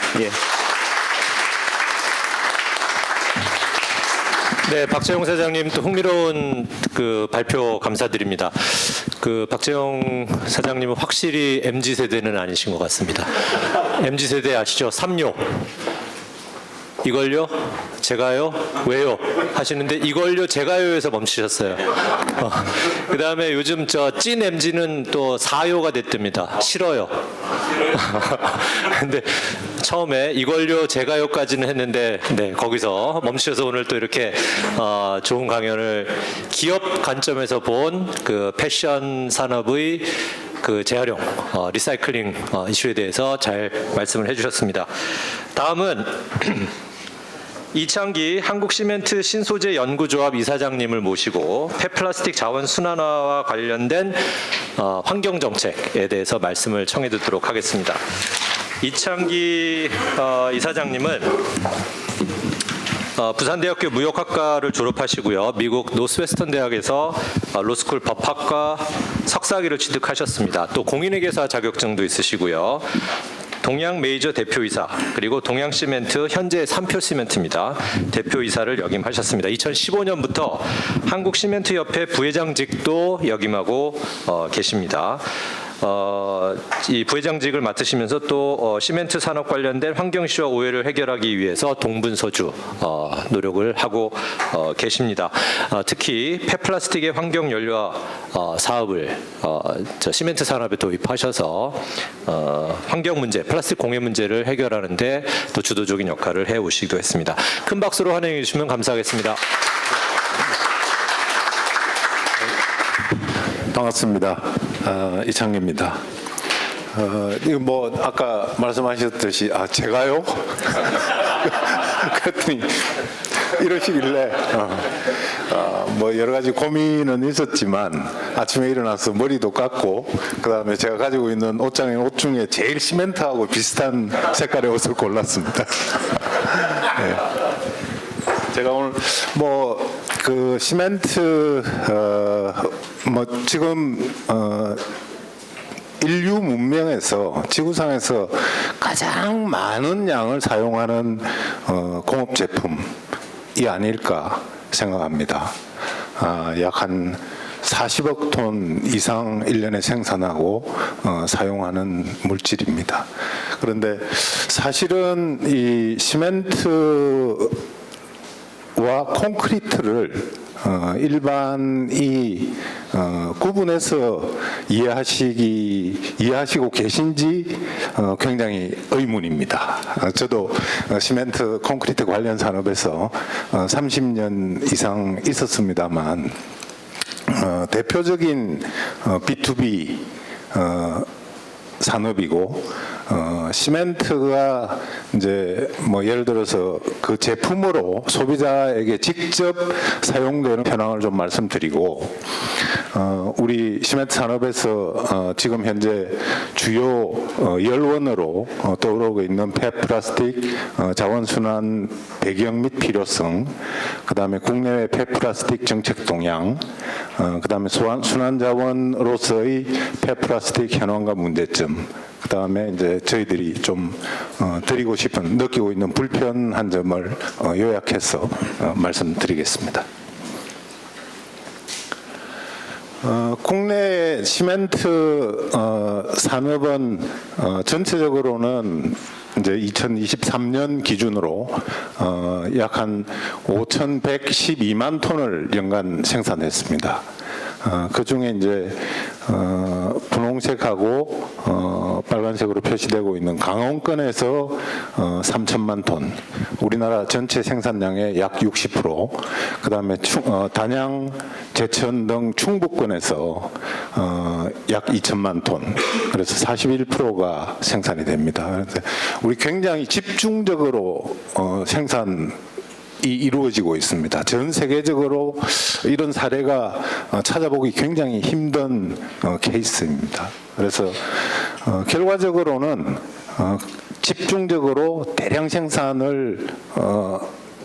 네, 박재용 사장님 또 흥미로운 그 발표 감사드립니다. 그 박재용 사장님은 확실히 MZ 세대는 아니신 것 같습니다. MZ 세대 아시죠? 3요. 이걸요? 제가요? 왜요? 하시는데 이걸요? 제가요에서 멈추셨어요. 그 다음에 요즘 저 찐 MZ는 또 4요가 됐답니다. 싫어요. 근데 처음에 이걸요? 제가요까지는 했는데 네, 거기서 멈추셔서 오늘 또 이렇게 좋은 강연을 기업 관점에서 본 그 패션 산업의 그 재활용, 리사이클링 이슈에 대해서 잘 말씀을 해주셨습니다. 다음은 이창기 한국시멘트 신소재 연구조합 이사장님을 모시고 폐플라스틱 자원 순환화와 관련된 환경 정책에 대해서 말씀을 청해 듣도록 하겠습니다. 이창기 이사장님은 부산대학교 무역학과를 졸업하시고요. 미국 노스웨스턴 대학에서 로스쿨 법학과 석사학위를 취득하셨습니다. 또 공인회계사 자격증도 있으시고요. 동양 메이저 대표이사 그리고 동양시멘트 현재 3표 시멘트입니다. 대표이사를 역임하셨습니다. 2015년부터 한국시멘트협회 부회장직도 역임하고 계십니다. 이 부회장직을 맡으시면서 또 시멘트 산업 관련된 환경 이슈와 오해를 해결하기 위해서 동분서주 노력을 하고 계십니다. 특히 폐플라스틱의 환경 연료화 사업을 시멘트 산업에 도입하셔서 환경 문제, 플라스틱 공해 문제를 해결하는데 또 주도적인 역할을 해 오시기도 했습니다. 큰 박수로 환영해 주시면 감사하겠습니다. 반갑습니다. 이창기입니다. 이거 뭐 아까 말씀하셨듯이 제가요? 그랬더니 이러시길래 뭐 여러 가지 고민은 있었지만 아침에 일어나서 머리도 깎고 그다음에 제가 가지고 있는 옷장의 옷 중에 제일 시멘트하고 비슷한 색깔의 옷을 골랐습니다. 제가 오늘 뭐 그 시멘트 뭐 지금 인류 문명에서 지구상에서 가장 많은 양을 사용하는 공업 제품이 아닐까 생각합니다. 약 한 40억 톤 이상 1년에 생산하고 사용하는 물질입니다. 그런데 사실은 이 시멘트와 콘크리트를 일반이 구분해서 이해하시고 계신지 굉장히 의문입니다. 저도 시멘트, 콘크리트 관련 산업에서 30년 이상 있었습니다만 대표적인 B2B 산업이고 시멘트가 이제 뭐 예를 들어서 그 제품으로 소비자에게 직접 사용되는 현황을 좀 말씀드리고 우리 시멘트 산업에서 지금 현재 주요 열원으로 떠오르고 있는 폐플라스틱 자원순환 배경 및 필요성, 그다음에 국내외 폐플라스틱 정책 동향, 그다음에 순환자원으로서의 폐플라스틱 현황과 문제점, 그다음에 이제 저희들이 좀 드리고 싶은, 느끼고 있는 불편한 점을 요약해서 말씀드리겠습니다. 국내 시멘트 산업은 전체적으로는 이제 2023년 기준으로 약 한 5,112만 톤을 연간 생산했습니다. 그 중에 이제 분홍색하고 빨간색으로 표시되고 있는 강원권에서 3천만 톤, 우리나라 전체 생산량의 약 60%, 그 다음에 단양, 제천 등 충북권에서 약 2천만 톤, 그래서 41%가 생산이 됩니다. 그래서 우리 굉장히 집중적으로 생산이 이루어지고 있습니다. 전 세계적으로 이런 사례가 찾아보기 굉장히 힘든 케이스입니다. 그래서 결과적으로는 집중적으로 대량 생산을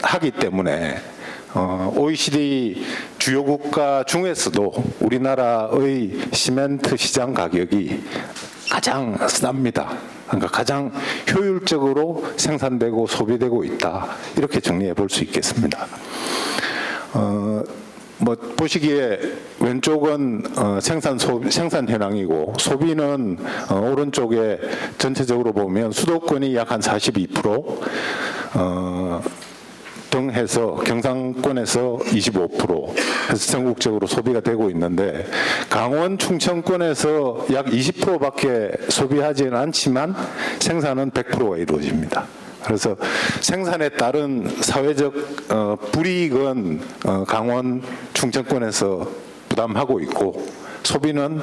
하기 때문에 OECD 주요 국가 중에서도 우리나라의 시멘트 시장 가격이 가장 쌉니다. 그러니까 가장 효율적으로 생산되고 소비되고 있다, 이렇게 정리해 볼 수 있겠습니다. 뭐 보시기에 왼쪽은 생산 현황이고 소비는 오른쪽에 전체적으로 보면 수도권이 약 한 42%, 등 해서 경상권에서 25% 해서 전국적으로 소비가 되고 있는데, 강원 충청권에서 약 20%밖에 소비하지는 않지만 생산은 100%가 이루어집니다. 그래서 생산에 따른 사회적 불이익은 강원 충청권에서 부담하고 있고, 소비는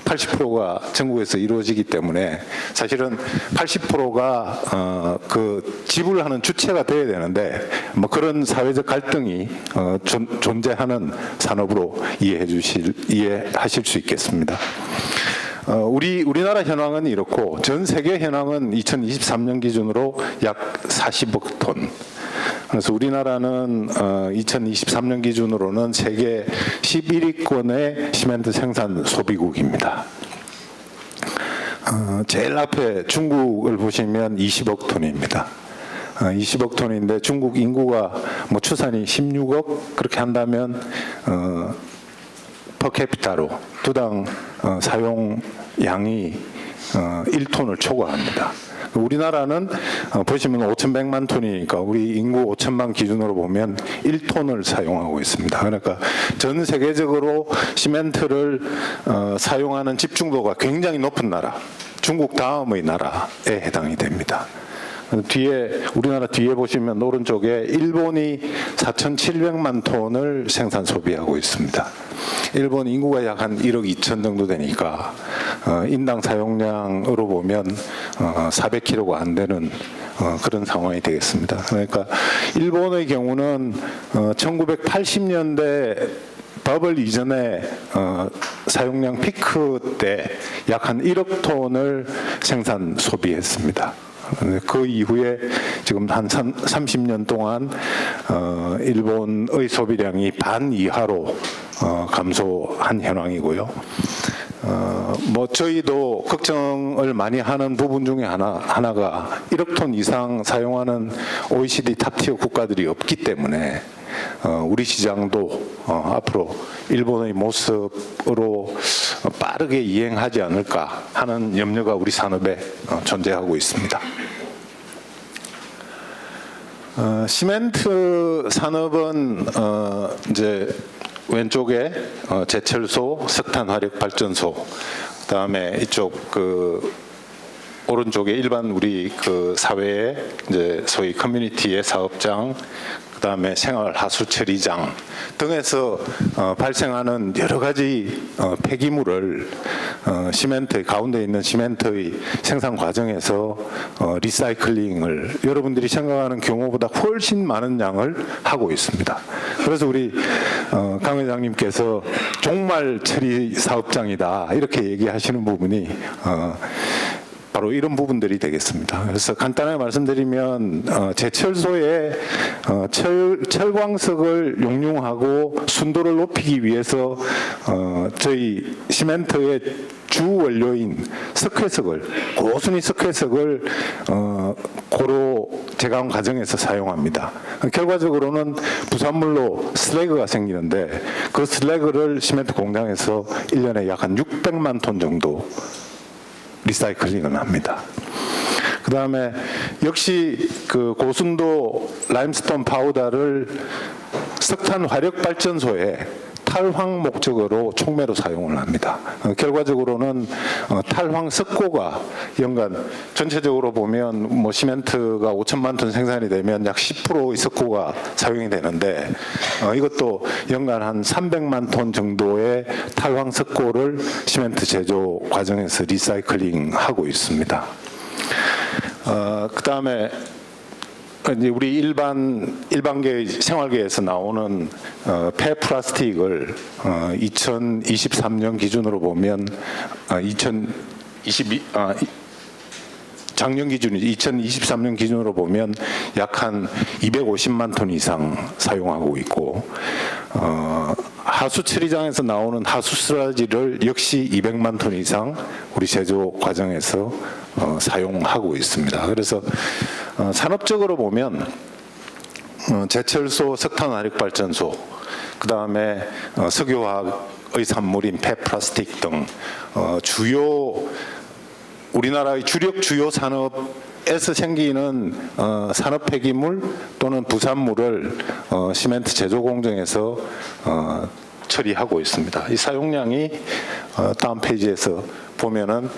80%가 전국에서 이루어지기 때문에 사실은 80%가 그 지불하는 주체가 돼야 되는데 뭐 그런 사회적 갈등이 존재하는 산업으로 이해하실 수 있겠습니다. 우리나라 현황은 이렇고, 전 세계 현황은 2023년 기준으로 약 40억 톤. 그래서 우리나라는 2023년 기준으로는 세계 11위권의 시멘트 생산 소비국입니다. 제일 앞에 중국을 보시면 20억 톤입니다. 20억 톤인데 중국 인구가 뭐 추산이 16억 그렇게 한다면 퍼캐피타로 두당 사용량이 1톤을 초과합니다. 우리나라는 보시면 5,100만 톤이니까 우리 인구 5천만 기준으로 보면 1톤을 사용하고 있습니다. 그러니까 전 세계적으로 시멘트를 사용하는 집중도가 굉장히 높은 나라, 중국 다음의 나라에 해당이 됩니다. 뒤에 우리나라 뒤에 보시면 오른쪽에 일본이 4,700만 톤을 생산 소비하고 있습니다. 일본 인구가 약 한 1억 2천 정도 되니까 인당 사용량으로 보면 400kg가 안 되는 그런 상황이 되겠습니다. 그러니까 일본의 경우는 1980년대 버블 이전에 사용량 피크 때 약 한 1억 톤을 생산 소비했습니다. 그 이후에 지금 한 30년 동안 일본의 소비량이 반 이하로 감소한 현황이고요. 뭐 저희도 걱정을 많이 하는 부분 중에 하나가 1억 톤 이상 사용하는 OECD 탑티어 국가들이 없기 때문에 우리 시장도 앞으로 일본의 모습으로 빠르게 이행하지 않을까 하는 염려가 우리 산업에 존재하고 있습니다. 시멘트 산업은 이제 왼쪽에 제철소, 석탄 화력 발전소, 그다음에 이쪽 그 오른쪽에 일반 우리 그 사회의 이제 소위 커뮤니티의 사업장, 그다음에 생활 하수 처리장 등에서 발생하는 여러 가지 폐기물을 시멘트 가운데 있는 시멘트의 생산 과정에서 리사이클링을 여러분들이 생각하는 경우보다 훨씬 많은 양을 하고 있습니다. 그래서 우리 강 회장님께서 종말 처리 사업장이다 이렇게 얘기하시는 부분이 바로 이런 부분들이 되겠습니다. 그래서 간단하게 말씀드리면 제철소에 철광석을 용융하고 순도를 높이기 위해서 저희 시멘트의 주 원료인 석회석을 고순위 석회석을 고로 제강 과정에서 사용합니다. 결과적으로는 부산물로 슬래그가 생기는데 그 슬래그를 시멘트 공장에서 1년에 약 한 600만 톤 정도 리사이클링을 합니다. 그 다음에 역시 그 고순도 라임스톤 파우더를 석탄 화력 발전소에 탈황 목적으로 촉매로 사용을 합니다. 결과적으로는 탈황 석고가 연간 전체적으로 보면 뭐 시멘트가 5천만 톤 생산이 되면 약 10%의 석고가 사용이 되는데 이것도 연간 한 300만 톤 정도의 탈황 석고를 시멘트 제조 과정에서 리사이클링 하고 있습니다. 그 다음에 이제 우리 일반계 생활계에서 나오는 폐 플라스틱을 2023년 기준으로 보면 작년 기준 2023년 기준으로 보면 약 한 250만 톤 이상 사용하고 있고 하수 처리장에서 나오는 하수 슬러지를 역시 200만 톤 이상 우리 제조 과정에서 사용하고 있습니다. 그래서 산업적으로 보면 제철소, 석탄 화력 발전소, 그 다음에 석유화학의 산물인 폐플라스틱 등 우리나라의 주요 산업에서 생기는 산업 폐기물 또는 부산물을 시멘트 제조 공정에서 처리하고 있습니다. 이 사용량이 다음 페이지에서 보면은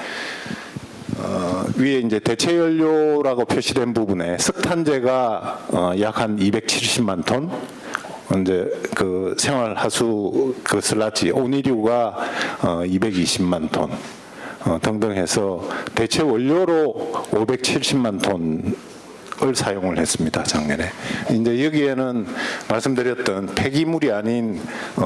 위에 이제 대체 연료라고 표시된 부분에 석탄재가 약 한 270만 톤, 이제 그 생활 하수 그 슬라지 온이류가 220만 톤 등등 해서 대체 원료로 570만 톤을 사용을 했습니다. 작년에. 이제 여기에는 말씀드렸던 폐기물이 아닌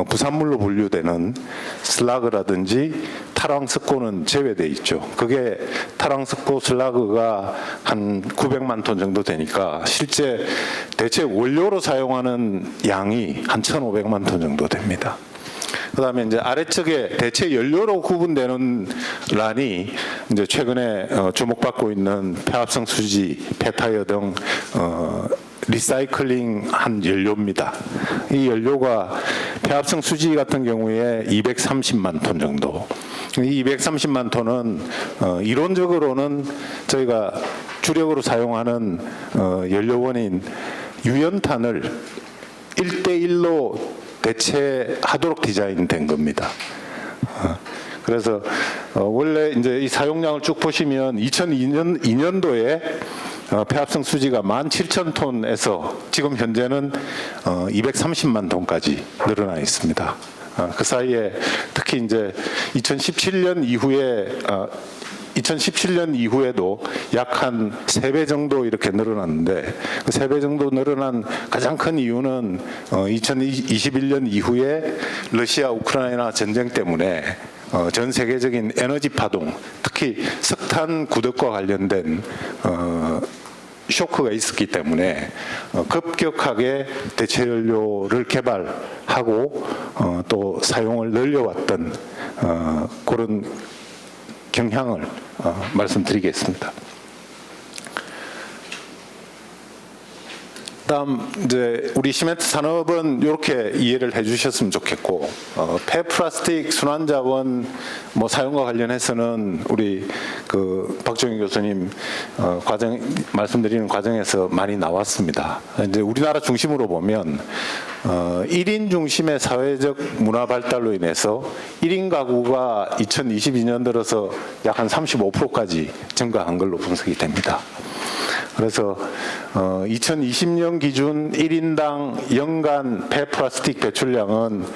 부산물로 분류되는 슬라그라든지 탈황석고는 제외돼 있죠. 그게 탈황석고 슬라그가 한 900만 톤 정도 되니까 실제 대체 원료로 사용하는 양이 한 1,500만 톤 정도 됩니다. 그다음에 이제 아래쪽에 대체 연료로 구분되는 란이 이제 최근에 주목받고 있는 폐합성 수지, 폐타이어 등 리사이클링한 연료입니다. 이 연료가 폐합성 수지 같은 경우에 230만 톤 정도. 이 230만 톤은 이론적으로는 저희가 주력으로 사용하는 연료원인 유연탄을 1대1로 대체하도록 디자인된 겁니다. 그래서 원래 이제 이 사용량을 쭉 보시면 2002년도에 폐합성 수지가 17,000톤에서 지금 현재는 230만 톤까지 늘어나 있습니다. 그 사이에 특히 이제 2017년 이후에도 약 한 3배 정도 이렇게 늘어났는데 그 3배 정도 늘어난 가장 큰 이유는 2021년 이후에 러시아 우크라이나 전쟁 때문에 전 세계적인 에너지 파동, 특히 석탄 구덕과 관련된 쇼크가 있었기 때문에 급격하게 대체 연료를 개발하고 또 사용을 늘려왔던 그런 경향을 말씀드리겠습니다. 다음 이제 우리 시멘트 산업은 이렇게 이해를 해주셨으면 좋겠고, 폐플라스틱 순환자원 뭐 사용과 관련해서는 우리 그 박종인 교수님 말씀드리는 과정에서 많이 나왔습니다. 이제 우리나라 중심으로 보면 1인 중심의 사회적 문화 발달로 인해서 1인 가구가 2022년 들어서 약 한 35%까지 증가한 걸로 분석이 됩니다. 그래서 2020년 기준 1인당 연간 폐플라스틱 배출량은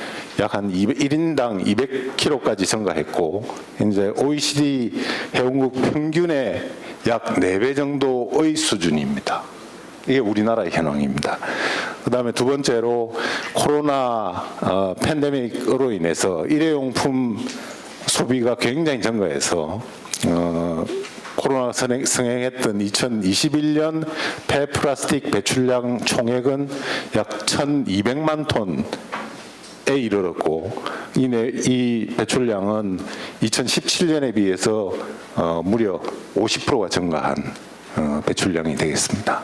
약 한 1인당 200kg까지 증가했고, 이제 OECD 회원국 평균의 약 4배 정도의 수준입니다. 이게 우리나라의 현황입니다. 그 다음에 두 번째로 코로나 팬데믹으로 인해서 일회용품 소비가 굉장히 증가해서 코로나 성행했던 2021년 폐플라스틱 배출량 총액은 약 1,200만 톤에 이르렀고, 이 배출량은 2017년에 비해서 무려 50%가 증가한 배출량이 되겠습니다.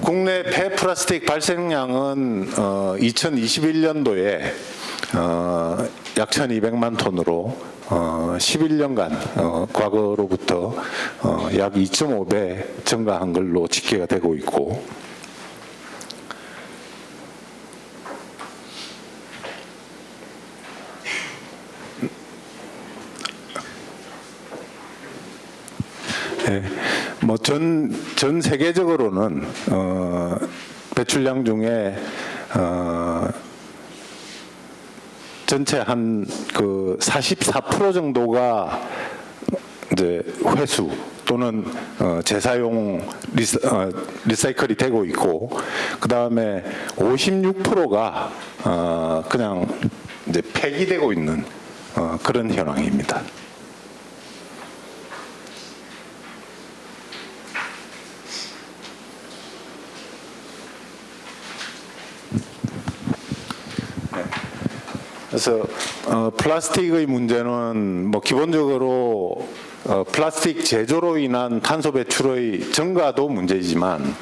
국내 폐플라스틱 발생량은 2021년도에 약 1,200만 톤으로 11년간 과거로부터 약 2.5배 증가한 걸로 집계가 되고 있고, 뭐 전 세계적으로는 배출량 중에 전체 한 그 44% 정도가 이제 회수 또는 재사용 리사이클이 되고 있고, 그 다음에 56%가 그냥 이제 폐기되고 있는 그런 현황입니다. 그래서 플라스틱의 문제는 뭐 기본적으로 플라스틱 제조로 인한 탄소 배출의 증가도 문제이지만,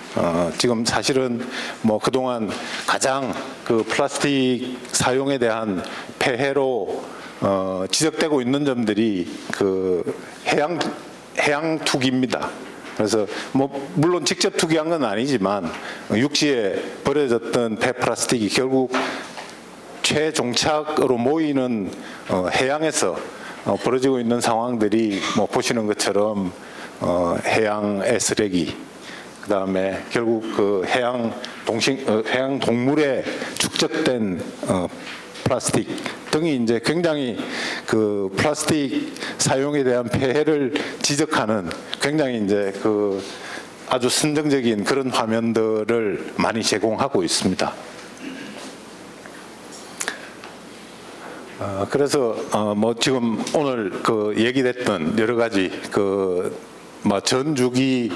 지금 사실은 뭐 그동안 가장 그 플라스틱 사용에 대한 폐해로 지적되고 있는 점들이 그 해양 투기입니다. 그래서 뭐 물론 직접 투기한 건 아니지만 육지에 버려졌던 폐플라스틱이 결국 최종착으로 모이는 해양에서 벌어지고 있는 상황들이 뭐 보시는 것처럼 해양의 쓰레기, 그 다음에 결국 그 해양 동물에 축적된 플라스틱 등이 이제 굉장히 그 플라스틱 사용에 대한 폐해를 지적하는 굉장히 이제 그 아주 선정적인 그런 화면들을 많이 제공하고 있습니다. 그래서 뭐 지금 오늘 그 얘기됐던 여러 가지 그 뭐 전주기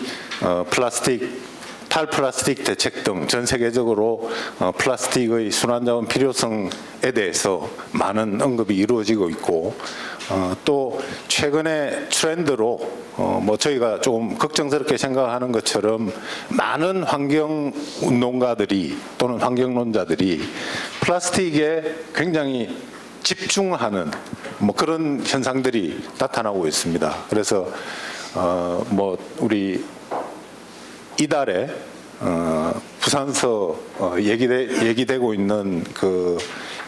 탈플라스틱 대책 등 전 세계적으로 플라스틱의 순환자원 필요성에 대해서 많은 언급이 이루어지고 있고, 또 최근의 트렌드로 뭐 저희가 조금 걱정스럽게 생각하는 것처럼 많은 환경 운동가들이 또는 환경론자들이 플라스틱에 굉장히 집중하는 뭐 그런 현상들이 나타나고 있습니다. 그래서 뭐 우리 이달에 부산서 얘기되고 있는 그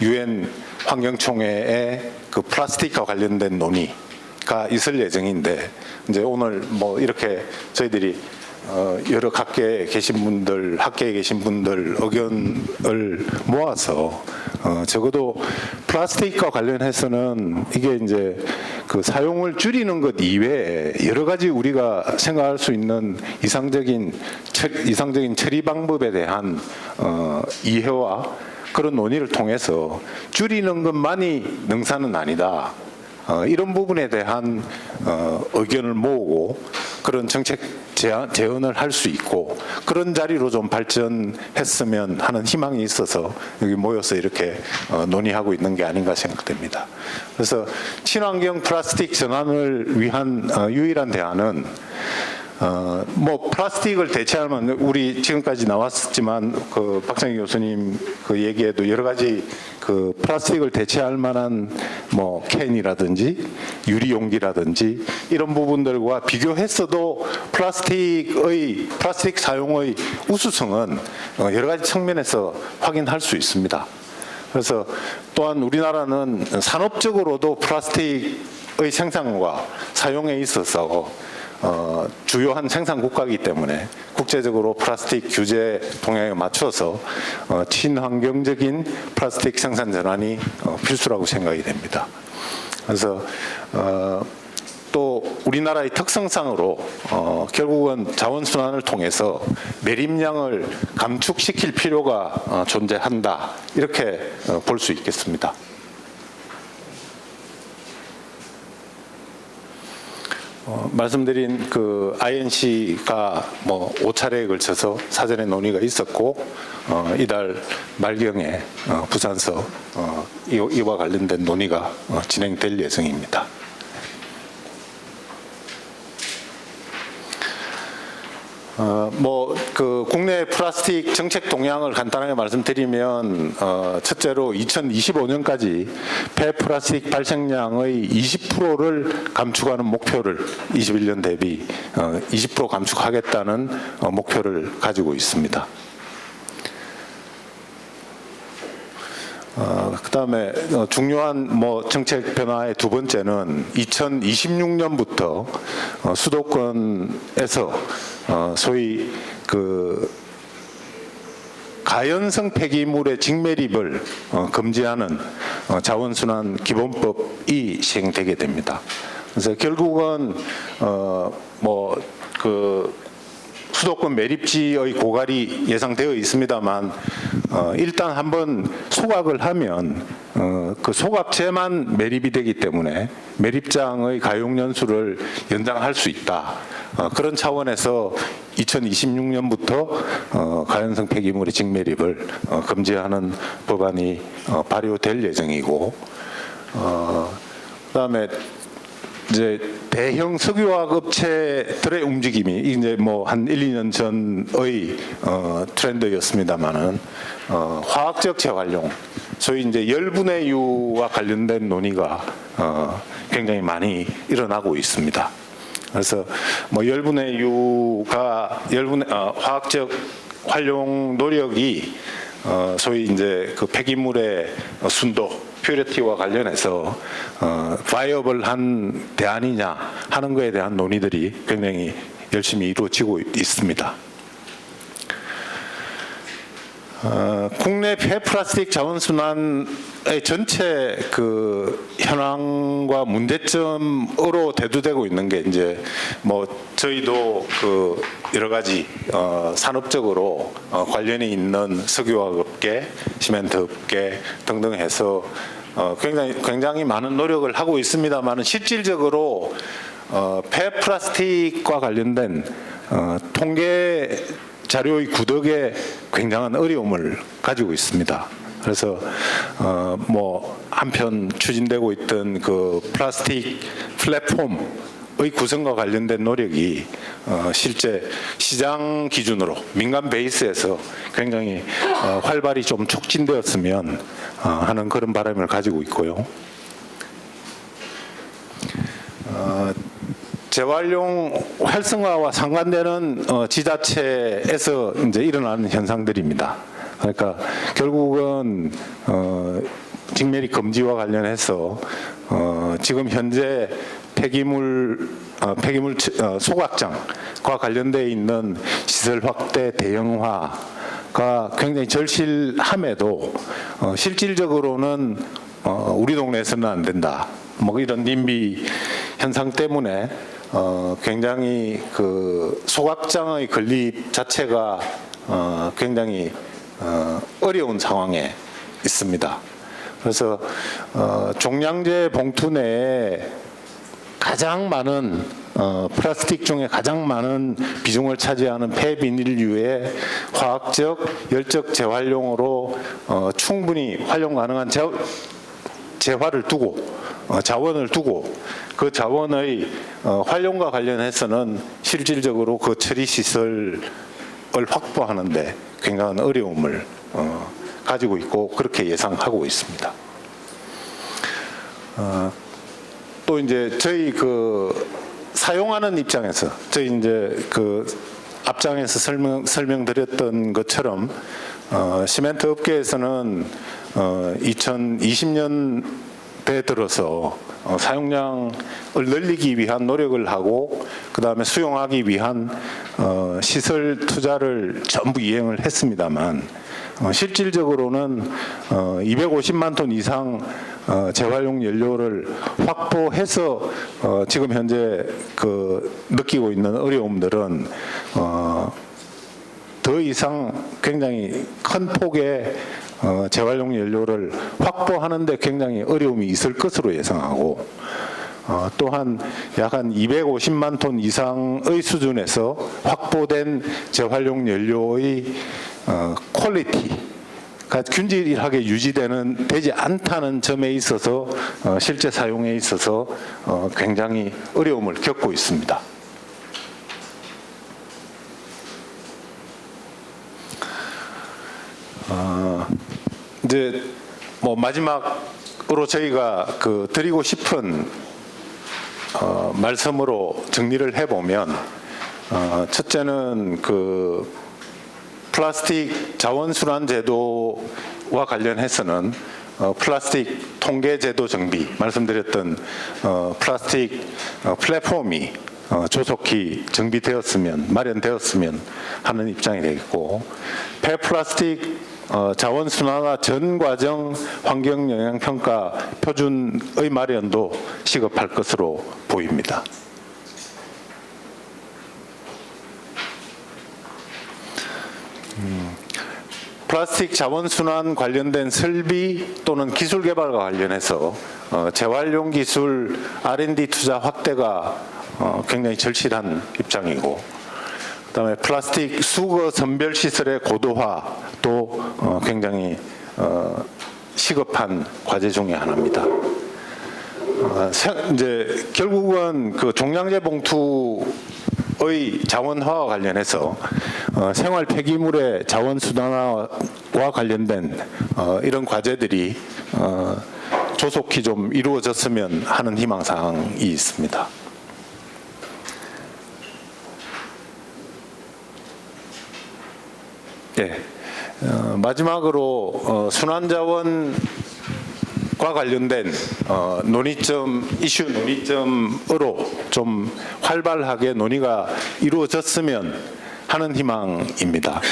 UN 환경총회의 그 플라스틱과 관련된 논의가 있을 예정인데, 이제 오늘 뭐 이렇게 저희들이 여러 학계에 계신 분들 의견을 모아서 적어도 플라스틱과 관련해서는 이게 이제 그 사용을 줄이는 것 이외에 여러 가지 우리가 생각할 수 있는 이상적인 처리 방법에 대한 이해와 그런 논의를 통해서 줄이는 것만이 능사는 아니다. 이런 부분에 대한 의견을 모으고 그런 정책 제언을 할 수 있고 그런 자리로 좀 발전했으면 하는 희망이 있어서 여기 모여서 이렇게 논의하고 있는 게 아닌가 생각됩니다. 그래서 친환경 플라스틱 전환을 위한 유일한 대안은 뭐 플라스틱을 대체하면 우리 지금까지 나왔었지만 그 박정희 교수님 그 얘기에도 여러 가지 그 플라스틱을 대체할 만한 뭐 캔이라든지 유리 용기라든지 이런 부분들과 비교했어도 플라스틱 사용의 우수성은 여러 가지 측면에서 확인할 수 있습니다. 그래서 또한 우리나라는 산업적으로도 플라스틱의 생산과 사용에 있어서 주요한 생산 국가이기 때문에 국제적으로 플라스틱 규제 동향에 맞춰서 친환경적인 플라스틱 생산 전환이 필수라고 생각이 됩니다. 그래서 또 우리나라의 특성상으로 결국은 자원순환을 통해서 매립량을 감축시킬 필요가 존재한다 이렇게 볼 수 있겠습니다. 말씀드린 그 INC가 뭐 5차례에 걸쳐서 사전에 논의가 있었고 이달 말경에 부산서 이와 관련된 논의가 진행될 예정입니다. 뭐 그 국내 플라스틱 정책 동향을 간단하게 말씀드리면 첫째로 2025년까지 폐플라스틱 발생량의 20%를 감축하는 목표를 21년 대비 20% 감축하겠다는 목표를 가지고 있습니다. 그다음에 중요한 뭐 정책 변화의 두 번째는 2026년부터 수도권에서 소위 그 가연성 폐기물의 직매립을 금지하는 자원순환 기본법이 시행되게 됩니다. 그래서 결국은 뭐 그 수도권 매립지의 고갈이 예상되어 있습니다만 일단 한번 소각을 하면 그 소각재만 매립이 되기 때문에 매립장의 가용 연수를 연장할 수 있다. 그런 차원에서 2026년부터 가연성 폐기물의 직매립을 금지하는 법안이 발효될 예정이고 그다음에 이제 대형 석유화학 업체들의 움직임이 이제 뭐 한 1, 2년 전의 트렌드였습니다만은 화학적 재활용, 소위 이제 열분해 유와 관련된 논의가 굉장히 많이 일어나고 있습니다. 그래서 뭐 열분해 유가 화학적 활용 노력이 소위 이제 그 폐기물의 순도 퓨리티와 관련해서 바이어블한 대안이냐 하는 것에 대한 논의들이 굉장히 열심히 이루어지고 있습니다. 국내 폐플라스틱 자원순환의 전체 그 현황과 문제점으로 대두되고 있는 게 이제 뭐 저희도 그 여러 가지 산업적으로 관련이 있는 석유화학업계, 시멘트업계 등등 해서 굉장히 많은 노력을 하고 있습니다만은 실질적으로 폐플라스틱과 관련된 통계 자료의 구덕에 굉장한 어려움을 가지고 있습니다. 그래서 뭐 한편 추진되고 있던 그 플라스틱 플랫폼의 구성과 관련된 노력이 실제 시장 기준으로 민간 베이스에서 굉장히 활발히 좀 촉진되었으면 하는 그런 바람을 가지고 있고요. 재활용 활성화와 상관되는 지자체에서 이제 일어나는 현상들입니다. 그러니까 결국은 직매립 금지와 관련해서 지금 현재 폐기물 폐기물 소각장과 관련돼 있는 시설 확대 대형화가 굉장히 절실함에도 실질적으로는 우리 동네에서는 안 된다. 뭐 이런 님비 현상 때문에 굉장히 그 소각장의 건립 자체가 굉장히 어려운 상황에 있습니다. 그래서 종량제 봉투 내에 가장 많은 플라스틱 중에 가장 많은 비중을 차지하는 폐비닐류의 화학적, 열적 재활용으로 충분히 활용 가능한 재화를 두고 자원을 두고 그 자원의 활용과 관련해서는 실질적으로 그 처리 시설을 확보하는데 굉장한 어려움을 가지고 있고 그렇게 예상하고 있습니다. 또 이제 저희 그 사용하는 입장에서 저희 이제 그 앞장에서 설명드렸던 것처럼 시멘트 업계에서는 2020년대 들어서 사용량을 늘리기 위한 노력을 하고 그 다음에 수용하기 위한 시설 투자를 전부 이행을 했습니다만 실질적으로는 250만 톤 이상 재활용 연료를 확보해서 지금 현재 그 느끼고 있는 어려움들은 더 이상 굉장히 큰 폭의 재활용 연료를 확보하는데 굉장히 어려움이 있을 것으로 예상하고 또한 약 한 250만 톤 이상의 수준에서 확보된 재활용 연료의 퀄리티가 균질하게 되지 않다는 점에 있어서 실제 사용에 있어서 굉장히 어려움을 겪고 있습니다. 이제 뭐 마지막으로 저희가 그 드리고 싶은 말씀으로 정리를 해보면 첫째는 그 플라스틱 자원순환 제도와 관련해서는 플라스틱 통계 제도 정비 말씀드렸던 플라스틱 플랫폼이 조속히 마련되었으면 하는 입장이 되겠고 폐플라스틱 자원순환화 전 과정 환경영향평가 표준의 마련도 시급할 것으로 보입니다. 플라스틱 자원순환 관련된 설비 또는 기술 개발과 관련해서 재활용 기술 R&D 투자 확대가 굉장히 절실한 입장이고 그다음에 플라스틱 수거 선별 시설의 고도화도 굉장히 시급한 과제 중에 하나입니다. 이제 결국은 그 종량제 봉투의 자원화와 관련해서 생활 폐기물의 자원 순환화와 관련된 이런 과제들이 조속히 좀 이루어졌으면 하는 희망 사항이 있습니다. 네. 마지막으로 순환자원과 관련된 이슈 논의점으로 좀 활발하게 논의가 이루어졌으면 하는 희망입니다.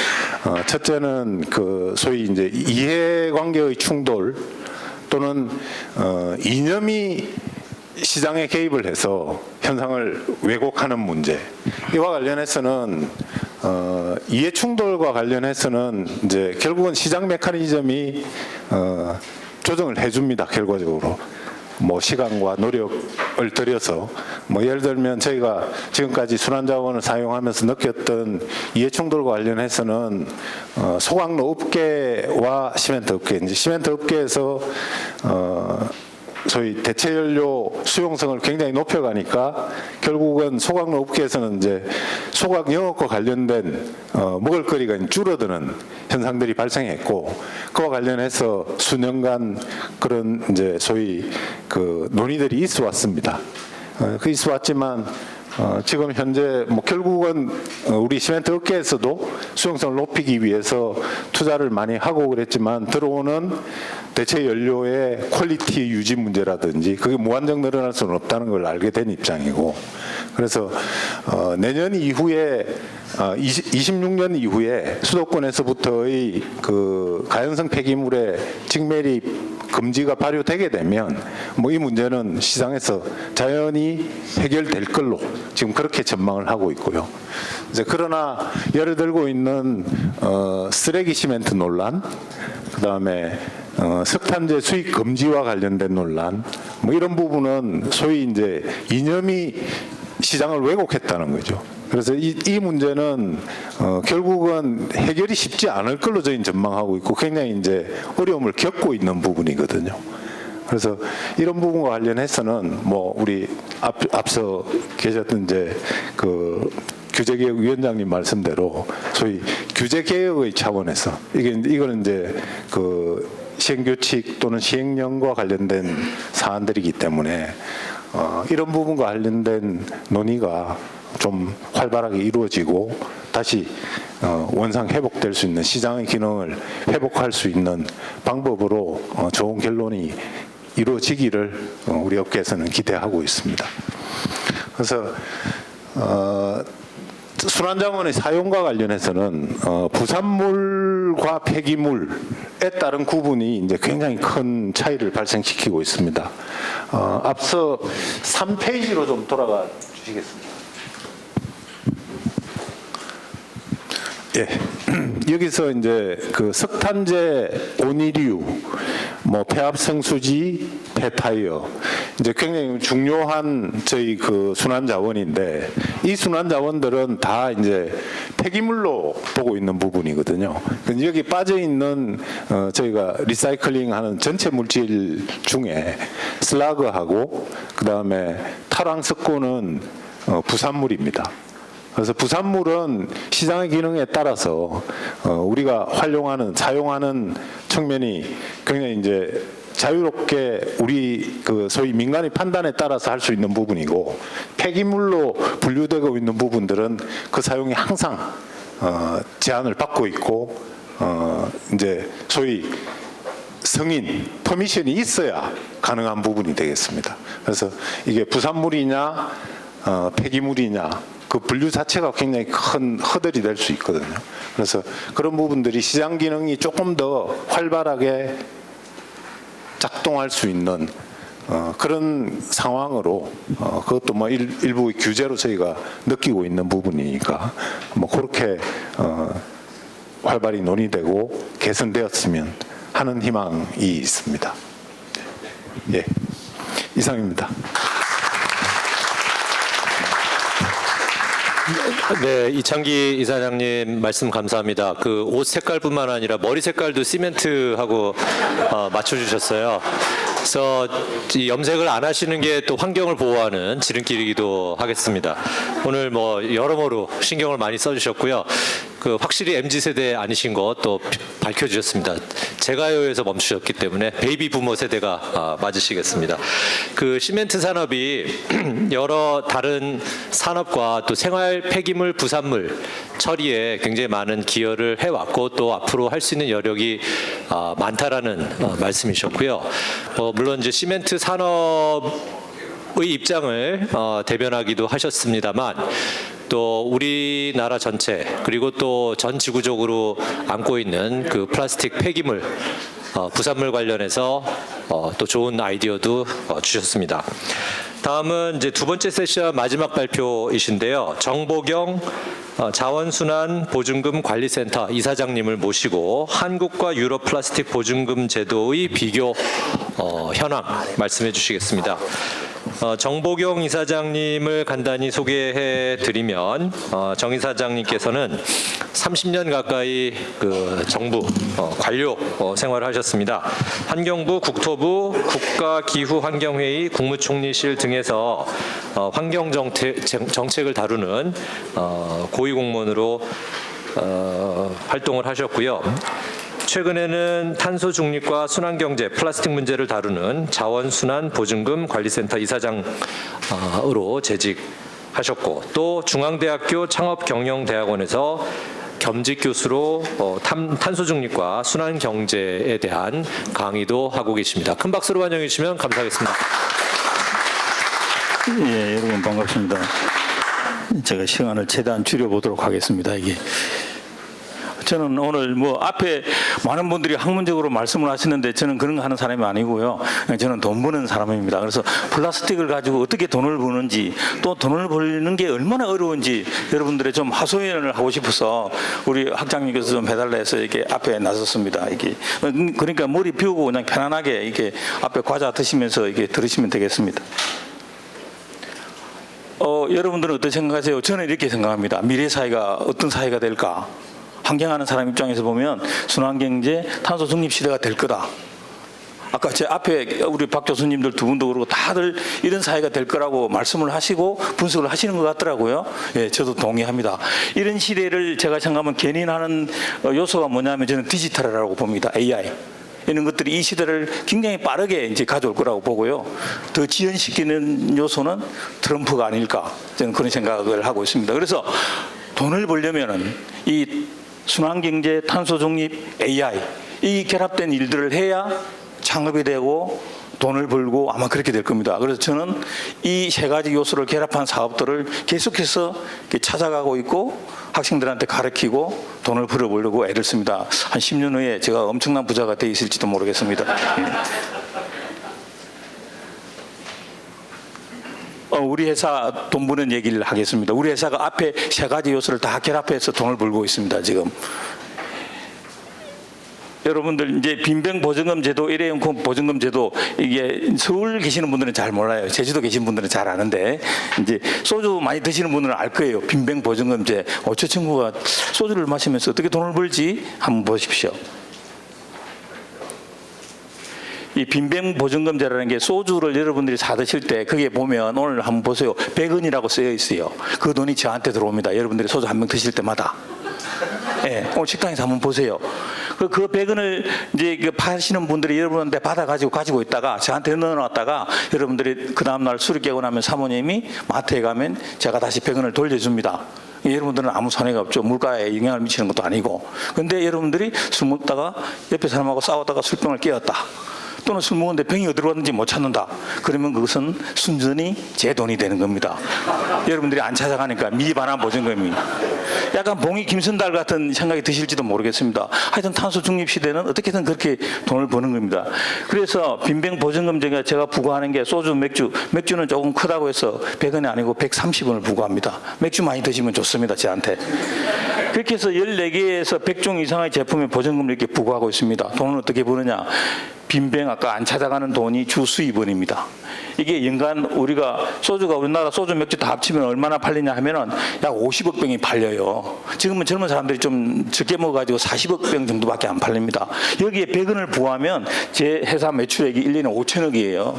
첫째는 그 소위 이제 이해관계의 충돌 또는 이념이 시장에 개입을 해서 현상을 왜곡하는 문제 이와 관련해서는 이해 충돌과 관련해서는 이제 결국은 시장 메커니즘이 조정을 해줍니다. 결과적으로 뭐 시간과 노력을 들여서 뭐 예를 들면 저희가 지금까지 순환자원을 사용하면서 느꼈던 이해 충돌과 관련해서는 소각로 업계와 시멘트 업계 이제 시멘트 업계에서 소위 대체 연료 수용성을 굉장히 높여가니까 결국은 소각로 업계에서는 이제 소각 영업과 관련된 먹을거리가 줄어드는 현상들이 발생했고 그와 관련해서 수년간 그런 이제 소위 그 논의들이 있어 왔습니다. 그 있어 왔지만 지금 현재 뭐 결국은 우리 시멘트 업계에서도 수용성을 높이기 위해서 투자를 많이 하고 그랬지만 들어오는 대체 연료의 퀄리티 유지 문제라든지 그게 무한정 늘어날 수는 없다는 걸 알게 된 입장이고 그래서 내년 이후에 26년 이후에 수도권에서부터의 그 가연성 폐기물의 직매립 금지가 발효되게 되면 뭐 이 문제는 시장에서 자연히 해결될 걸로 지금 그렇게 전망을 하고 있고요. 이제 그러나 예를 들고 있는 쓰레기 시멘트 논란, 그다음에 석탄재 수입 금지와 관련된 논란, 뭐 이런 부분은 소위 이제 이념이 시장을 왜곡했다는 거죠. 그래서 이 문제는 결국은 해결이 쉽지 않을 걸로 저희는 전망하고 있고 굉장히 이제 어려움을 겪고 있는 부분이거든요. 그래서 이런 부분과 관련해서는 뭐 우리 앞서 계셨던 이제 그 규제개혁위원장님 말씀대로 소위 규제개혁의 차원에서 이거는 이제 그 시행규칙 또는 시행령과 관련된 사안들이기 때문에 이런 부분과 관련된 논의가 좀 활발하게 이루어지고 다시 원상 회복될 수 있는 시장의 기능을 회복할 수 있는 방법으로 좋은 결론이 이루어지기를 우리 업계에서는 기대하고 있습니다. 그래서 순환자원의 사용과 관련해서는 부산물과 폐기물에 따른 구분이 이제 굉장히 큰 차이를 발생시키고 있습니다. 앞서 3페이지로 좀 돌아가 주시겠습니다. 예, 여기서 이제 그 석탄재, 온이류, 뭐 폐합성수지, 폐타이어 이제 굉장히 중요한 저희 그 순환 자원인데 이 순환 자원들은 다 이제 폐기물로 보고 있는 부분이거든요. 여기 빠져 있는 저희가 리사이클링하는 전체 물질 중에 슬라그하고 그 다음에 탈황석고는 부산물입니다. 그래서 부산물은 시장의 기능에 따라서 우리가 활용하는 사용하는 측면이 굉장히 이제 자유롭게 우리 그 소위 민간의 판단에 따라서 할 수 있는 부분이고 폐기물로 분류되고 있는 부분들은 그 사용이 항상 제한을 받고 있고 이제 소위 승인 퍼미션이 있어야 가능한 부분이 되겠습니다. 그래서 이게 부산물이냐 폐기물이냐 그 분류 자체가 굉장히 큰 허들이 될 수 있거든요. 그래서 그런 부분들이 시장 기능이 조금 더 활발하게 작동할 수 있는 그런 상황으로 그것도 뭐 일부 규제로 저희가 느끼고 있는 부분이니까 뭐 그렇게 활발히 논의되고 개선되었으면 하는 희망이 있습니다. 예, 이상입니다. 네, 이창기 이사장님 말씀 감사합니다. 그 옷 색깔뿐만 아니라 머리 색깔도 시멘트하고 맞춰주셨어요. 그래서 이 염색을 안 하시는 게 또 환경을 보호하는 지름길이기도 하겠습니다. 오늘 뭐 여러모로 신경을 많이 써주셨고요. 그 확실히 MZ세대 아니신 거 또 밝혀주셨습니다. 제가요에서 멈추셨기 때문에 베이비 부머 세대가 맞으시겠습니다. 그 시멘트 산업이 여러 다른 산업과 또 생활 폐기물 부산물 처리에 굉장히 많은 기여를 해왔고 또 앞으로 할 수 있는 여력이 많다라는 말씀이셨고요. 물론 이제 시멘트 산업의 입장을 대변하기도 하셨습니다만 또 우리나라 전체 그리고 또 전 지구적으로 안고 있는 그 플라스틱 폐기물 부산물 관련해서 또 좋은 아이디어도 주셨습니다. 다음은 이제 두 번째 세션 마지막 발표이신데요. 정보경 자원순환 보증금 관리센터 이사장님을 모시고 한국과 유럽 플라스틱 보증금 제도의 비교 현황 말씀해 주시겠습니다. 정보경 이사장님을 간단히 소개해 드리면 정 이사장님께서는 30년 가까이 그 정부 관료 생활을 하셨습니다. 환경부, 국토부, 국가기후환경회의, 국무총리실 등에서 환경 정책을 다루는 고위공무원으로 활동을 하셨고요. 최근에는 탄소 중립과 순환경제, 플라스틱 문제를 다루는 자원순환보증금 관리센터 이사장으로 재직하셨고 또 중앙대학교 창업경영대학원에서 겸직 교수로 탄소 중립과 순환경제에 대한 강의도 하고 계십니다. 큰 박수로 환영해 주시면 감사하겠습니다. 예, 여러분 반갑습니다. 제가 시간을 최대한 줄여보도록 하겠습니다. 이게 저는 오늘 뭐 앞에 많은 분들이 학문적으로 말씀을 하시는데 저는 그런 거 하는 사람이 아니고요. 저는 돈 버는 사람입니다. 그래서 플라스틱을 가지고 어떻게 돈을 버는지 또 돈을 벌는 게 얼마나 어려운지 여러분들의 좀 하소연을 하고 싶어서 우리 학장님께서 좀 해달라 해서 이렇게 앞에 나섰습니다. 이게 그러니까 머리 비우고 그냥 편안하게 이렇게 앞에 과자 드시면서 이렇게 들으시면 되겠습니다. 여러분들은 어떻게 생각하세요? 저는 이렇게 생각합니다. 미래 사회가 어떤 사회가 될까? 환경하는 사람 입장에서 보면 순환경제, 탄소 중립 시대가 될 거다. 아까 제 앞에 우리 박 교수님들 두 분도 그러고 다들 이런 사회가 될 거라고 말씀을 하시고 분석을 하시는 것 같더라고요. 예, 저도 동의합니다. 이런 시대를 제가 생각하면 견인하는 요소가 뭐냐면 저는 디지털이라고 봅니다. AI. 이런 것들이 이 시대를 굉장히 빠르게 이제 가져올 거라고 보고요. 더 지연시키는 요소는 트럼프가 아닐까 저는 그런 생각을 하고 있습니다. 그래서 돈을 벌려면은 이 순환경제, 탄소중립, AI 이 결합된 일들을 해야 창업이 되고 돈을 벌고 아마 그렇게 될 겁니다. 그래서 저는 이 세 가지 요소를 결합한 사업들을 계속해서 찾아가고 있고 학생들한테 가르치고 돈을 벌어보려고 애를 씁니다. 한 10년 후에 제가 엄청난 부자가 돼 있을지도 모르겠습니다. 우리 회사 돈 버는 얘기를 하겠습니다. 우리 회사가 앞에 세 가지 요소를 다 결합해서 돈을 벌고 있습니다. 지금 여러분들 이제 빈병 보증금 제도, 일회용 보증금 제도 이게 서울 계시는 분들은 잘 몰라요. 제주도 계신 분들은 잘 아는데 이제 소주 많이 드시는 분들은 알 거예요. 빈병 보증금제. 저 친구가 소주를 마시면서 어떻게 돈을 벌지? 한번 보십시오. 이 빈병 보증금제라는 게 소주를 여러분들이 사 드실 때 거기에 보면 오늘 한번 보세요. 100원이라고 쓰여 있어요. 그 돈이 저한테 들어옵니다. 여러분들이 소주 한 병 드실 때마다. 예, 오늘 식당에서 한번 보세요. 그 100원을 이제 파시는 분들이 여러분한테 가지고 있다가 저한테 넣어놨다가 여러분들이 그 다음날 술을 깨고 나면 사모님이 마트에 가면 제가 다시 100원을 돌려줍니다. 여러분들은 아무 손해가 없죠. 물가에 영향을 미치는 것도 아니고. 근데 여러분들이 술 먹다가 옆에 사람하고 싸우다가 술병을 깨웠다. 또는 술 먹었는데 병이 어디로 갔는지 못 찾는다. 그러면 그것은 순전히 제 돈이 되는 겁니다. 여러분들이 안 찾아가니까 미반환 보증금이. 약간 봉이 김선달 같은 생각이 드실지도 모르겠습니다. 하여튼 탄소 중립 시대는 어떻게든 그렇게 돈을 버는 겁니다. 그래서 빈병 보증금제가 제가 부과하는 게 소주, 맥주는 조금 크다고 해서 100원이 아니고 130원을 부과합니다. 맥주 많이 드시면 좋습니다. 저한테. 그렇게 해서 14개에서 100종 이상의 제품에 보증금을 이렇게 부과하고 있습니다. 돈은 어떻게 버느냐? 빈병 아까 안 찾아가는 돈이 주 수입원입니다. 이게 연간 우리가 소주가 우리나라 소주 맥주 다 합치면 얼마나 팔리냐 하면은 약 50억 병이 팔려요. 지금은 젊은 사람들이 좀 적게 먹어가지고 40억 병 정도밖에 안 팔립니다. 여기에 100원을 부과하면 제 회사 매출액이 1년에 5천억이에요.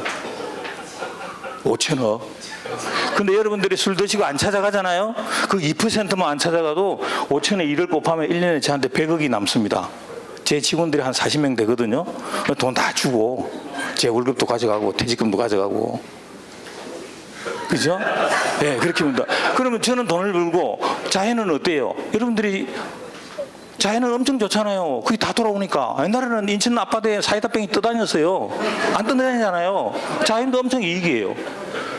5천억. 근데 여러분들이 술 드시고 안 찾아가잖아요. 그 2%만 안 찾아가도 5천에 1을 곱하면 1년에 저한테 100억이 남습니다. 제 직원들이 한 40명 되거든요. 돈 다 주고 제 월급도 가져가고 퇴직금도 가져가고. 그죠? 네, 그렇게 합니다. 그러면 저는 돈을 벌고 자연은 어때요? 여러분들이 자연은 엄청 좋잖아요. 그게 다 돌아오니까. 옛날에는 인천 앞바다에 사이다병이 떠다녔어요. 안 떠다니잖아요. 자연도 엄청 이익이에요.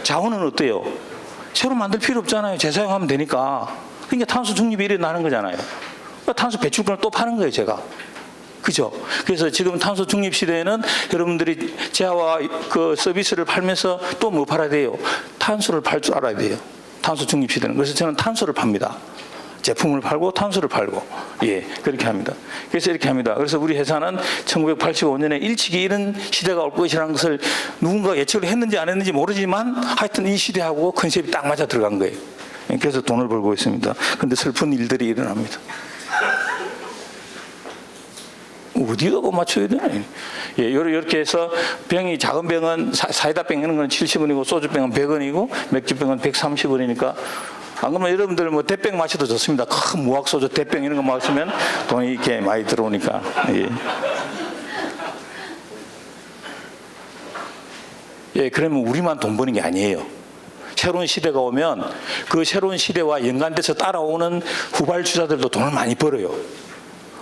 자원은 어때요? 새로 만들 필요 없잖아요. 재사용하면 되니까. 그러니까 탄소 중립이 일어나는 거잖아요. 탄소 배출권을 또 파는 거예요, 제가. 그죠? 그래서 지금 탄소 중립 시대에는 여러분들이 재화와 그 서비스를 팔면서 또 뭐 팔아야 돼요? 탄소를 팔 줄 알아야 돼요. 탄소 중립 시대는. 그래서 저는 탄소를 팝니다. 제품을 팔고 탄소를 팔고. 예, 그렇게 합니다. 그래서 이렇게 합니다. 그래서 우리 회사는 1985년에 일찍이 이런 시대가 올 것이라는 것을 누군가 예측을 했는지 안 했는지 모르지만 하여튼 이 시대하고 컨셉이 딱 맞아 들어간 거예요. 그래서 돈을 벌고 있습니다. 근데 슬픈 일들이 일어납니다. 어디다 맞춰야 되나? 예, 이렇게 해서 병이 작은 병은 사이다병 이런 건 70원이고 소주병은 100원이고 맥주병은 130원이니까 안 그러면 여러분들 뭐 대병 마셔도 좋습니다. 큰 무학소주 대병 이런 거 마시면 돈이 이렇게 많이 들어오니까. 예. 예, 그러면 우리만 돈 버는 게 아니에요. 새로운 시대가 오면 그 새로운 시대와 연관돼서 따라오는 후발주자들도 돈을 많이 벌어요.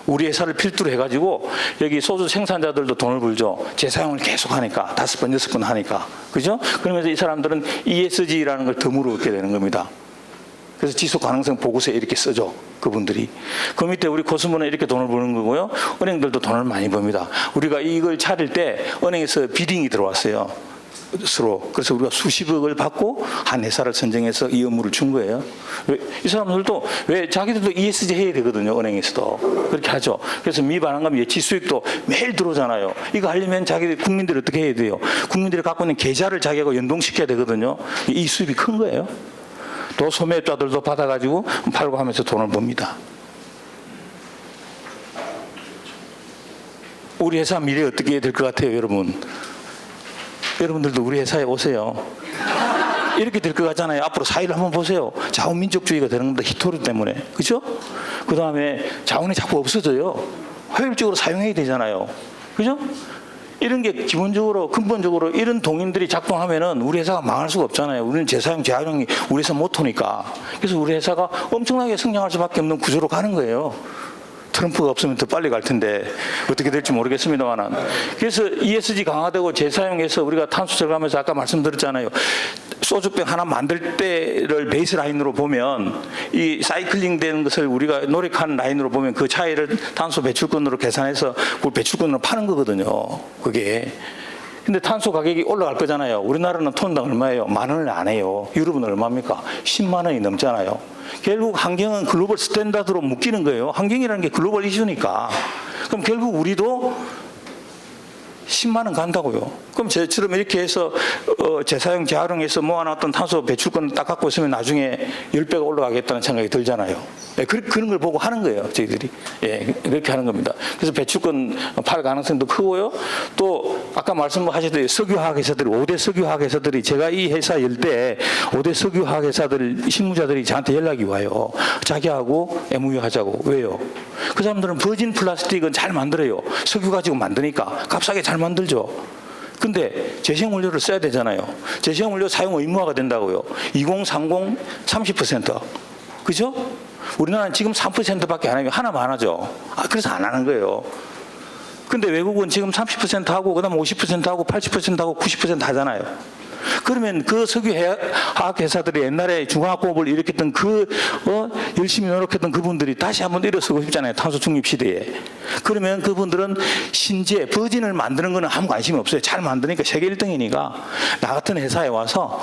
우리 회사를 필두로 해가지고 여기 소주 생산자들도 돈을 벌죠. 재사용을 계속 하니까 5번, 6번 하니까. 그죠? 그러면서 이 사람들은 ESG라는 걸 덤으로 얻게 되는 겁니다. 그래서 지속 가능성 보고서에 이렇게 쓰죠. 그분들이. 그 밑에 우리 코스모는 이렇게 돈을 버는 거고요. 은행들도 돈을 많이 법니다. 우리가 이걸 차릴 때 은행에서 비딩이 들어왔어요. 서로. 그래서 우리가 수십억을 받고 한 회사를 선정해서 이 업무를 준 거예요. 이 사람들도 왜 자기들도 ESG 해야 되거든요. 은행에서도. 그렇게 하죠. 그래서 미반환금 예치 수익도 매일 들어오잖아요. 이거 하려면 자기들 국민들이 어떻게 해야 돼요? 국민들이 갖고 있는 계좌를 자기가 연동시켜야 되거든요. 이 수입이 큰 거예요. 또 소매업자들도 받아가지고 팔고 하면서 돈을 법니다. 우리 회사 미래 어떻게 될 것 같아요, 여러분? 여러분들도 우리 회사에 오세요. 이렇게 될 것 같잖아요. 앞으로 사회를 한번 보세요. 자원민족주의가 되는 겁니다. 히토리 때문에. 그죠? 그 다음에 자원이 자꾸 없어져요. 효율적으로 사용해야 되잖아요. 그죠? 이런 게 기본적으로 근본적으로 이런 동인들이 작동하면은 우리 회사가 망할 수가 없잖아요. 우리는 재사용 재활용이 우리 회사 모토니까. 그래서 우리 회사가 엄청나게 성장할 수밖에 없는 구조로 가는 거예요. 트럼프가 없으면 더 빨리 갈 텐데 어떻게 될지 모르겠습니다만. 그래서 ESG 강화되고 재사용해서 우리가 탄소 절감해서 아까 말씀드렸잖아요. 소주병 하나 만들 때를 베이스 라인으로 보면 이 사이클링 되는 것을 우리가 노력하는 라인으로 보면 그 차이를 탄소 배출권으로 계산해서 그걸 배출권으로 파는 거거든요. 그게. 근데 탄소 가격이 올라갈 거잖아요. 우리나라는 톤당 얼마예요? 10,000원을 안 해요. 유럽은 얼마입니까? 10만 원이 넘잖아요. 결국 환경은 글로벌 스탠다드로 묶이는 거예요. 환경이라는 게 글로벌 이슈니까. 그럼 결국 우리도 10만 원 간다고요. 그럼 저처럼 이렇게 해서 재사용 재활용해서 모아놨던 탄소 배출권을 딱 갖고 있으면 나중에 10배가 올라가겠다는 생각이 들잖아요. 예, 그런 걸 보고 하는 거예요, 저희들이. 예, 그렇게 하는 겁니다. 그래서 배출권 팔 가능성도 크고요. 또 아까 말씀하셨듯이 석유화학 회사들이 5대 석유화학 회사들이 제가 이 회사 열 때 5대 석유화학 회사들 실무자들이 저한테 연락이 와요. 자기하고 MOU 하자고. 왜요? 그 사람들은 버진 플라스틱은 잘 만들어요. 석유 가지고 만드니까 값싸게 잘 만들죠. 근데 재생원료를 써야 되잖아요. 재생원료 사용 의무화가 된다고요. 2030 30%. 그죠? 우리나라는 지금 3%밖에 안 하면 하나만 하죠. 그래서 안 하는 거예요. 근데 외국은 지금 30% 하고 그다음 50% 하고 80% 하고 90% 하잖아요. 그러면 그 석유화학 회사들이 옛날에 중화학공업을 일으켰던 열심히 노력했던 그분들이 다시 한번 일어서고 싶잖아요. 탄소 중립 시대에. 그러면 그분들은 신재, 버진을 만드는 거는 아무 관심이 없어요. 잘 만드니까 세계 1등이니까 나 같은 회사에 와서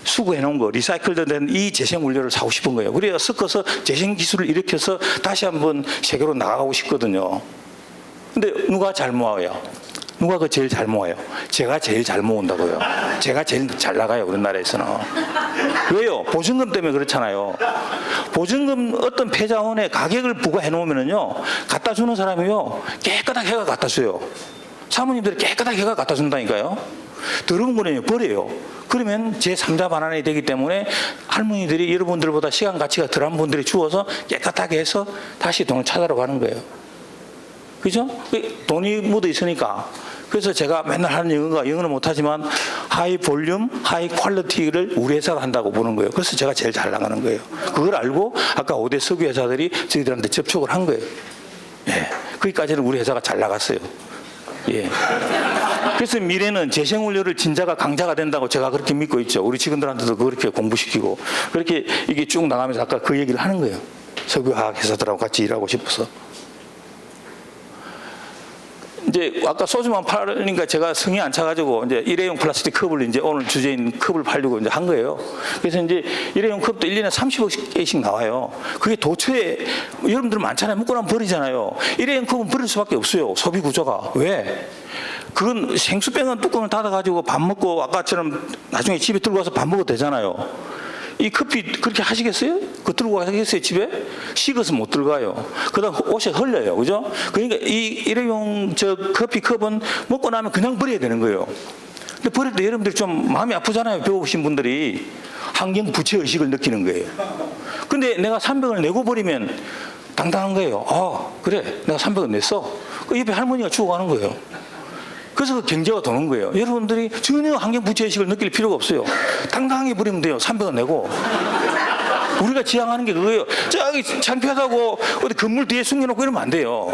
수거해 놓은 거, 리사이클 된 이 재생 원료를 사고 싶은 거예요. 그래야 섞어서 재생 기술을 일으켜서 다시 한번 세계로 나가고 싶거든요. 근데 누가 잘 모아요? 누가 그 제일 잘 모아요? 제가 제일 잘 모은다고요. 제가 제일 잘 나가요, 우리나라에서는. 왜요? 보증금 때문에 그렇잖아요. 보증금 어떤 폐자원에 가격을 부과해 놓으면요, 갖다 주는 사람이요, 깨끗하게 해가 갖다 줘요. 사모님들이 깨끗하게 해가 갖다 준다니까요. 더러운 거는요, 버려요. 그러면 제3자 반환이 되기 때문에 할머니들이 여러분들보다 시간 가치가 덜한 분들이 주어서 깨끗하게 해서 다시 돈을 찾아러 가는 거예요. 그죠? 돈이 묻어 있으니까. 그래서 제가 맨날 하는 영어는 못하지만 하이 볼륨, 하이 퀄리티를 우리 회사가 한다고 보는 거예요. 그래서 제가 제일 잘 나가는 거예요. 그걸 알고 아까 5대 석유 회사들이 저희들한테 접촉을 한 거예요. 예. 거기까지는 우리 회사가 잘 나갔어요. 예. 그래서 미래는 재생원료를 진짜가 강자가 된다고 제가 그렇게 믿고 있죠. 우리 직원들한테도 그렇게 공부시키고 그렇게 이게 쭉 나가면서 아까 그 얘기를 하는 거예요. 석유화학 회사들하고 같이 일하고 싶어서. 이제 아까 소주만 팔으니까 제가 성이 안 차가지고 이제 일회용 플라스틱 컵을 이제 오늘 주제인 컵을 팔려고 이제 한 거예요. 그래서 이제 일회용 컵도 1년에 30억 개씩 나와요. 그게 도처에 여러분들 많잖아요. 먹고 나면 버리잖아요. 일회용 컵은 버릴 수밖에 없어요. 소비 구조가. 왜? 그건 생수병은 뚜껑을 닫아가지고 밥 먹고 아까처럼 나중에 집에 들고 와서 밥 먹어도 되잖아요. 이 커피 그렇게 하시겠어요? 그거 들고 가시겠어요, 집에? 식어서 못 들어가요. 그 다음 옷에 흘려요. 그죠? 그러니까 이 일회용 커피 컵은 먹고 나면 그냥 버려야 되는 거예요. 근데 버릴 때 여러분들 좀 마음이 아프잖아요. 배우신 분들이. 환경 부채의식을 느끼는 거예요. 근데 내가 300원을 내고 버리면 당당한 거예요. 그래. 내가 300원 냈어. 그 옆에 할머니가 주고 가는 거예요. 그래서 그 경제가 도는 거예요. 여러분들이 전혀 환경 부채의식을 느낄 필요가 없어요. 당당하게 버리면 돼요. 300원 내고. 우리가 지향하는 게 그거예요. 저기 창피하다고 어디 건물 뒤에 숨겨놓고 이러면 안 돼요.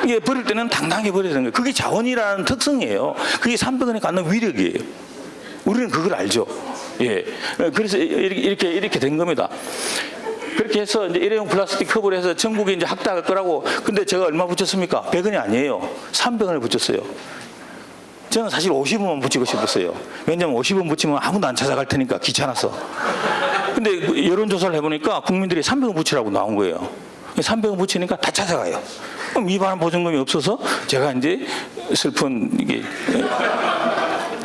이게 버릴 때는 당당하게 버려야 되는 거예요. 그게 자원이라는 특성이에요. 그게 300원에 갖는 위력이에요. 우리는 그걸 알죠. 예. 그래서 이렇게 된 겁니다. 그렇게 해서 이제 일회용 플라스틱 컵을 해서 전국에 이제 확대할 거라고. 근데 제가 얼마 붙였습니까? 100원이 아니에요. 300원을 붙였어요. 저는 사실 50원만 붙이고 싶었어요. 왜냐면 50원 붙이면 아무도 안 찾아갈 테니까 귀찮아서. 근데 여론조사를 해보니까 국민들이 300원 붙이라고 나온 거예요. 300원 붙이니까 다 찾아가요. 그럼 위반 보증금이 없어서 제가 이제 슬픈 이게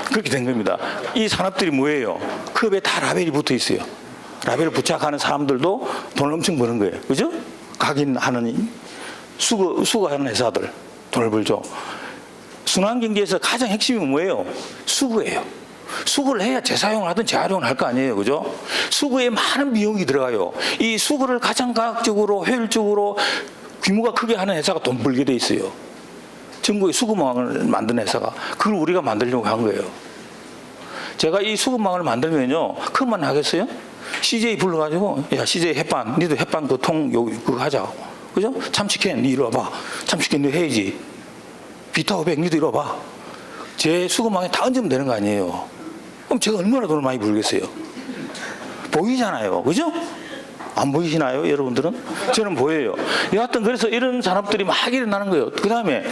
그렇게 된 겁니다. 이 산업들이 뭐예요? 컵에 다 라벨이 붙어 있어요. 라벨을 부착하는 사람들도 돈을 엄청 버는 거예요. 그죠? 각인하는 수거하는 회사들 돈을 벌죠. 순환경제에서 가장 핵심이 뭐예요? 수거예요. 수거를 해야 재사용을 하든 재활용을 할 거 아니에요. 그죠? 수거에 많은 비용이 들어가요. 이 수거를 가장 과학적으로 효율적으로 규모가 크게 하는 회사가 돈 벌게 돼 있어요. 전국에 수거망을 만든 회사가. 그걸 우리가 만들려고 한 거예요. 제가 이 수거망을 만들면요, 그것만 하겠어요? CJ 불러가지고, 야, CJ 햇반, 니도 햇반 그 통, 그거 하자. 그죠? 참치캔, 니 이리 와봐. 참치캔 니 해야지. 비타500, 니도 이리 와봐. 제 수거망에 다 얹으면 되는 거 아니에요. 그럼 제가 얼마나 돈을 많이 벌겠어요? 보이잖아요. 그죠? 안 보이시나요, 여러분들은? 저는 보여요. 여하튼 그래서 이런 산업들이 막 일어나는 거예요. 그 다음에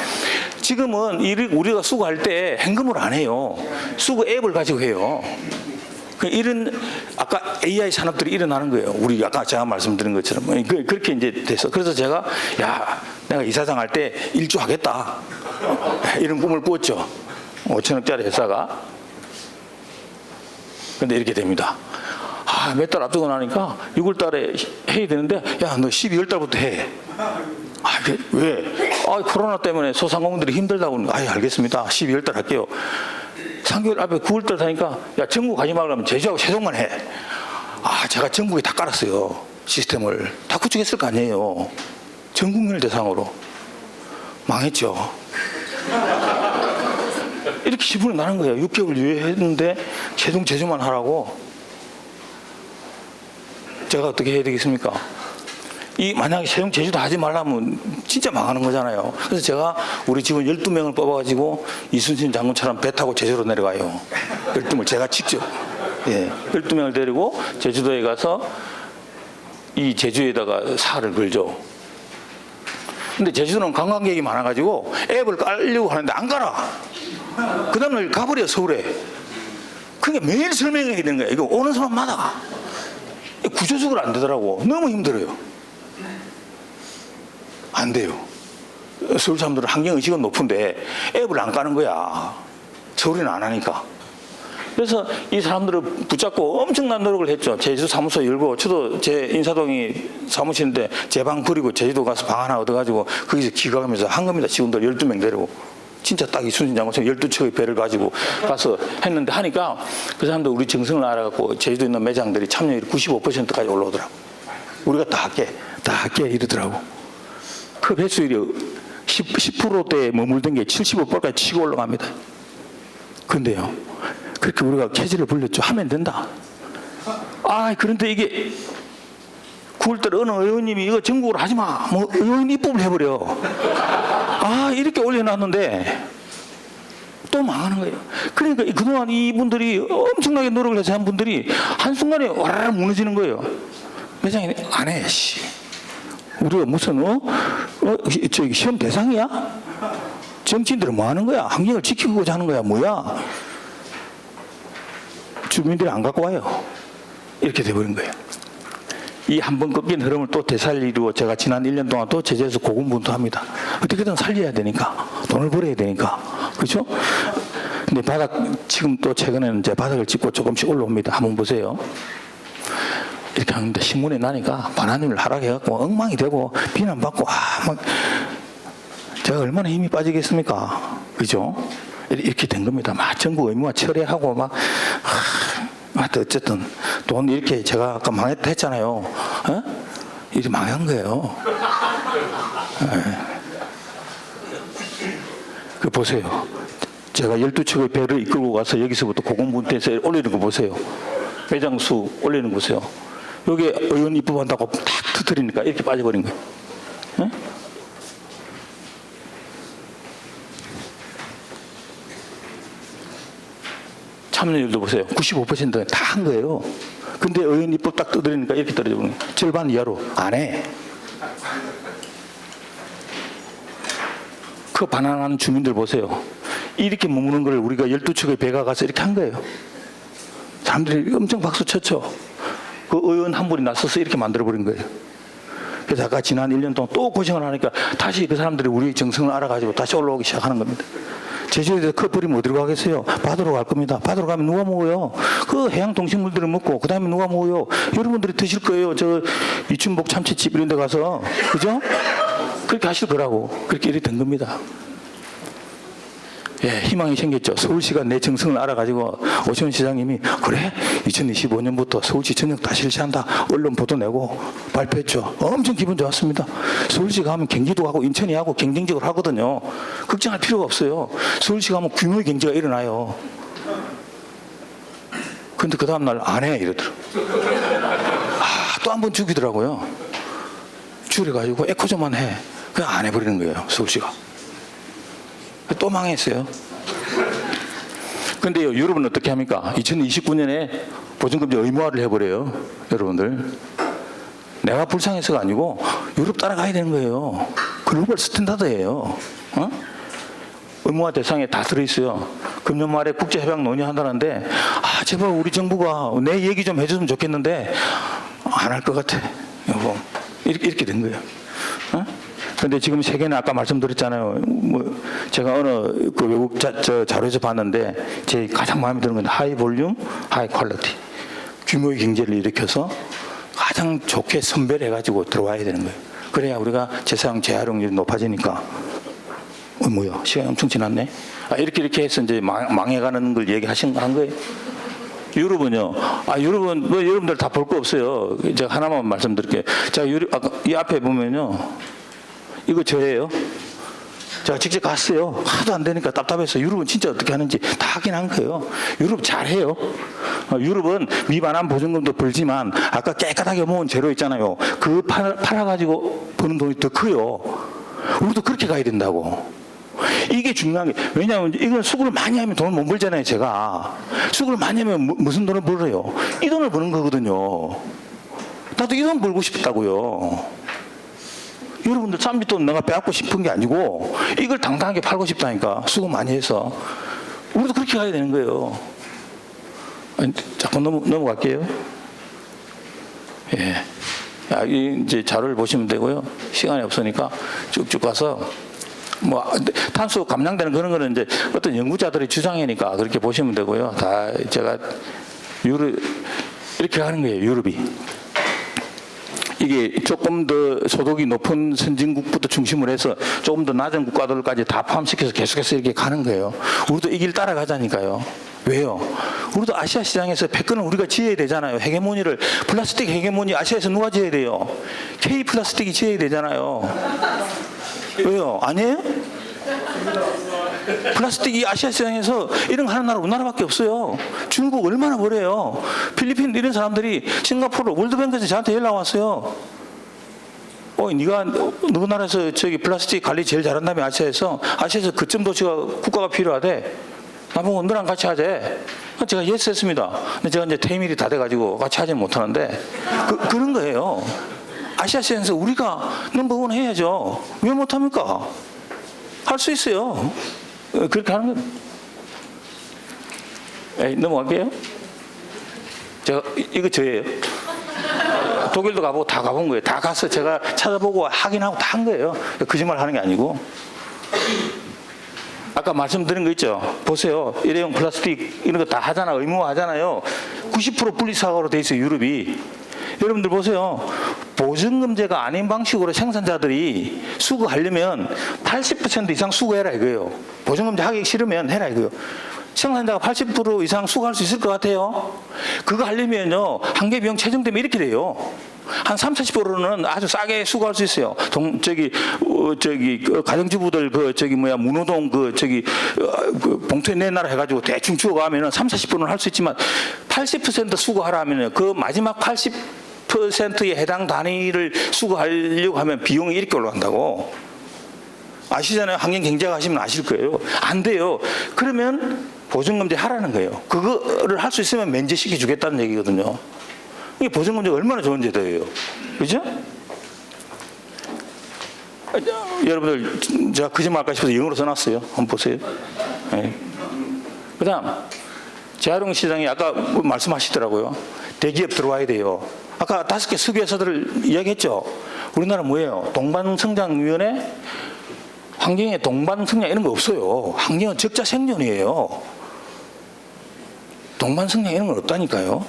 지금은 우리가 수거할 때 현금으로 안 해요. 수거 앱을 가지고 해요. 이런 아까 AI 산업들이 일어나는 거예요. 우리 아까 제가 말씀드린 것처럼 그렇게 이제 돼서 그래서 제가 야 내가 이사장 할 때 일주 하겠다 이런 꿈을 꾸었죠. 5천억짜리 회사가. 근데 이렇게 됩니다. 몇 달 앞두고 나니까 6월 달에 해야 되는데 야 너 12월 달부터 해. 왜? 코로나 때문에 소상공인들이 힘들다고. 알겠습니다. 12월 달 할게요. 3개월 앞에 9월 달 하니까 야 전국 가지 말라면 제주하고 세종만 해. 제가 전국에 다 깔았어요. 시스템을 다 구축했을 거 아니에요. 전 국민을 대상으로. 망했죠. 이렇게 지분이 나는 거예요. 6개월 유예했는데 제주만 하라고. 제가 어떻게 해야 되겠습니까? 만약에 세종 제주도 하지 말라면 진짜 망하는 거잖아요. 그래서 제가 우리 직원 12명을 뽑아가지고 이순신 장군처럼 배 타고 제주로 내려가요. 12명을 제가 직접. 12명을 데리고 제주도에 가서 이 제주에다가 사를 걸죠. 근데 제주도는 관광객이 많아가지고 앱을 깔려고 하는데 안 가라. 그 다음날 가버려, 서울에. 그러니까 매일 설명해야 되는 거야. 이거 오는 사람마다. 구조적으로 안 되더라고. 너무 힘들어요. 안 돼요. 서울 사람들은 환경의식은 높은데 앱을 안 까는 거야. 서울에는 안 하니까. 그래서 이 사람들을 붙잡고 엄청난 노력을 했죠. 제주도 사무소 열고, 저도 제 인사동이 사무실인데 제 방 버리고 제주도 가서 방 하나 얻어가지고 거기서 기가가면서 한 겁니다. 직원들 12명 데리고. 진짜 딱 이순신 장군처럼 12척의 배를 가지고 가서 했는데 하니까 그 사람들 우리 정성을 알아갖고 제주도에 있는 매장들이 참여율이 95%까지 올라오더라고. 우리가 다 할게 이러더라고. 그 배수율이 10%대에 머물던 게 75%까지 치고 올라갑니다. 근데요, 그렇게 우리가 캐지를 불렸죠. 하면 된다. 그런데 이게 9월달에 어느 의원님이 이거 전국으로 하지 마. 의원 입법을 해버려. 이렇게 올려놨는데 또 망하는 거예요. 그러니까 그동안 이분들이 엄청나게 노력을 해서 한 분들이 한순간에 와라락 무너지는 거예요. 매장이 안 해. 우리가 무슨 저기 시험 대상이야? 정치인들은 뭐 하는 거야? 환경을 지키고자 하는 거야? 뭐야? 주민들이 안 갖고 와요. 이렇게 돼버린 거예요. 이 한 번 꺾인 흐름을 또 되살리고 제가 지난 1년 동안 또 제주에서 고군분투합니다. 어떻게든 살려야 되니까. 돈을 벌어야 되니까. 그렇죠? 근데 지금 또 최근에는 이제 바닥을 짚고 조금씩 올라옵니다. 한번 보세요. 이렇게 하는데 신문에 나니까 반환율 하락해갖고 엉망이 되고 비난받고 제가 얼마나 힘이 빠지겠습니까? 그죠? 이렇게 된 겁니다. 전국 의무화 철회하고 어쨌든 돈 이렇게 제가 아까 망했다 했잖아요. 이렇게 망한 거예요. 그 보세요. 제가 12척의 배를 이끌고 가서 여기서부터 고군분투해서 올리는 거 보세요. 매장수 올리는 거 보세요. 여기 의원 입법한다고 탁 터뜨리니까 이렇게 빠져버린 거예요. 참여율도 보세요. 95%가 다 한 거예요. 근데 의원 입법 딱 떠들으니까 이렇게 떨어져 버리는 거예요. 절반 이하로 안 해. 그 반환하는 주민들 보세요. 이렇게 머무는 걸 우리가 12척의 배가 가서 이렇게 한 거예요. 사람들이 엄청 박수 쳤죠. 그 의원 한 분이 나서서 이렇게 만들어버린 거예요. 그래서 아까 지난 1년 동안 또 고생을 하니까 다시 그 사람들이 우리의 정성을 알아가지고 다시 올라오기 시작하는 겁니다. 제주도에서 커플이면 어디로 가겠어요? 바다로 갈 겁니다. 바다로 가면 누가 먹어요? 그 해양 동식물들을 먹고 그 다음에 누가 먹어요? 여러분들이 드실 거예요. 저 이춘복 참치집 이런 데 가서. 그죠? 그렇게 하실 거라고. 그렇게 이렇게 된 겁니다. 예, 희망이 생겼죠. 서울시가 내 정성을 알아가지고 오시원 시장님이 그래 2025년부터 서울시 전역 다 실시한다. 언론 보도 내고 발표했죠. 엄청 기분 좋았습니다. 서울시 가면 경기도 가고 인천이 하고 경쟁적으로 하거든요. 걱정할 필요가 없어요. 서울시 가면 규모의 경제가 일어나요. 근데 그 다음날 안 해 이러더라고요. 또 한 번 죽이더라고요. 줄여가지고 에코점만 해. 그냥 안 해버리는 거예요. 서울시가. 또 망했어요. 근데요, 유럽은 어떻게 합니까? 2029년에 보증금지 의무화를 해버려요. 여러분들. 내가 불쌍해서가 아니고 유럽 따라가야 되는 거예요. 글로벌 스탠다드예요. 어? 의무화 대상에 다 들어있어요. 금년 말에 국제협약 논의한다는데 제발 우리 정부가 내 얘기 좀 해줬으면 좋겠는데 안 할 것 같아. 여보. 이렇게 된 거예요. 그런데 지금 세계는 아까 말씀드렸잖아요. 뭐 제가 어느 그 외국 자료에서 봤는데 제 가장 마음에 드는 건 하이 볼륨, 하이 퀄리티. 규모의 경제를 일으켜서 가장 좋게 선별해가지고 들어와야 되는 거예요. 그래야 우리가 재사용 재활용률이 높아지니까. 뭐야? 시간이 엄청 지났네. 이렇게 해서 이제 망해가는 걸 한 거예요. 유럽은요. 유럽은 뭐 여러분들 다 볼 거 없어요. 제가 하나만 말씀드릴게요. 자, 아까 이 앞에 보면요. 이거 저예요. 제가 직접 갔어요. 하도 안 되니까 답답해서 유럽은 진짜 어떻게 하는지 다 확인한 거예요. 유럽 잘해요. 유럽은 미반환 보증금도 벌지만 아까 깨끗하게 모은 재료 있잖아요. 그 팔아가지고 버는 돈이 더 커요. 우리도 그렇게 가야 된다고. 이게 중요한 게 왜냐하면 이건 수급을 많이 하면 돈을 못 벌잖아요. 제가 수급을 많이 하면 무슨 돈을 벌어요? 이 돈을 버는 거거든요. 나도 이 돈 벌고 싶다고요. 여러분들 쌈짓돈 내가 빼앗고 싶은 게 아니고 이걸 당당하게 팔고 싶다니까. 수고 많이 해서 우리도 그렇게 가야 되는 거예요. 잠깐 넘어갈게요. 예, 이제 자료를 보시면 되고요. 시간이 없으니까 쭉쭉 가서 뭐 탄소 감량되는 그런 거는 이제 어떤 연구자들의 주장이니까 그렇게 보시면 되고요. 다 제가 유럽 이렇게 하는 거예요. 유럽이. 이게 조금 더 소득이 높은 선진국부터 중심으로 해서 조금 더 낮은 국가들까지 다 포함시켜서 계속해서 이렇게 가는 거예요. 우리도 이 길 따라가자니까요. 왜요? 우리도 아시아 시장에서 패권을 우리가 지어야 되잖아요. 헤게모니를, 플라스틱 헤게모니 아시아에서 누가 지어야 돼요? K 플라스틱이 지어야 되잖아요. 왜요? 아니에요? 플라스틱이 아시아 시장에서 이런 거 하는 나라 우리나라밖에 없어요. 중국 얼마나 버려요. 필리핀 이런 사람들이 싱가포르 월드뱅크에서 저한테 연락 왔어요. 네가 누구 나라에서 저기 플라스틱 관리 제일 잘한다며 아시아에서 거점 도시가 국가가 필요하대. 나보고 너랑 같이 하재. 제가 예스 했습니다. 근데 제가 이제 퇴임일이 다 돼가지고 같이 하지 못하는데 그런 거예요. 아시아 시장에서 우리가 넘버원 해야죠. 왜 못합니까? 할 수 있어요. 그렇게 하는 거예요. 넘어갈게요. 제가 이거 저예요. 독일도 가보고 다 가본 거예요. 다 가서 제가 찾아보고 확인하고 다 한 거예요. 거짓말 하는 게 아니고. 아까 말씀드린 거 있죠. 보세요. 일회용 플라스틱 이런 거 다 하잖아. 의무화 하잖아요. 90% 분리수거로 돼 있어요. 유럽이. 여러분들 보세요. 보증금제가 아닌 방식으로 생산자들이 수거하려면 80% 이상 수거해라 이거예요. 보증금제 하기 싫으면 해라 이거예요. 생산자가 80% 이상 수거할 수 있을 것 같아요. 그거 하려면요. 한계 비용 채정되면 이렇게 돼요. 한 30-40%는 아주 싸게 수거할 수 있어요. 가정주부들 문호동 봉투에 내놔라 해가지고 대충 주워가면은 30-40%는 할 수 있지만 80% 수거하라 하면은 그 마지막 80%에 해당 단위를 수거하려고 하면 비용이 이렇게 올라간다고. 아시잖아요. 환경 경제학 하시면 아실 거예요. 안 돼요. 그러면 보증금제 하라는 거예요. 그거를 할 수 있으면 면제시켜 주겠다는 얘기거든요. 이게 보증금제가 얼마나 좋은 제도예요. 그죠? 여러분들, 제가 거짓말할까 싶어서 영어로 써놨어요. 한번 보세요. 네. 그 다음, 재활용 시장이 아까 말씀하시더라고요. 대기업 들어와야 돼요. 아까 5개 석유회사들을 이야기했죠. 우리나라 뭐예요? 동반성장위원회? 환경에 동반성장 이런 거 없어요. 환경은 적자 생존이에요. 동반성장 이런 건 없다니까요.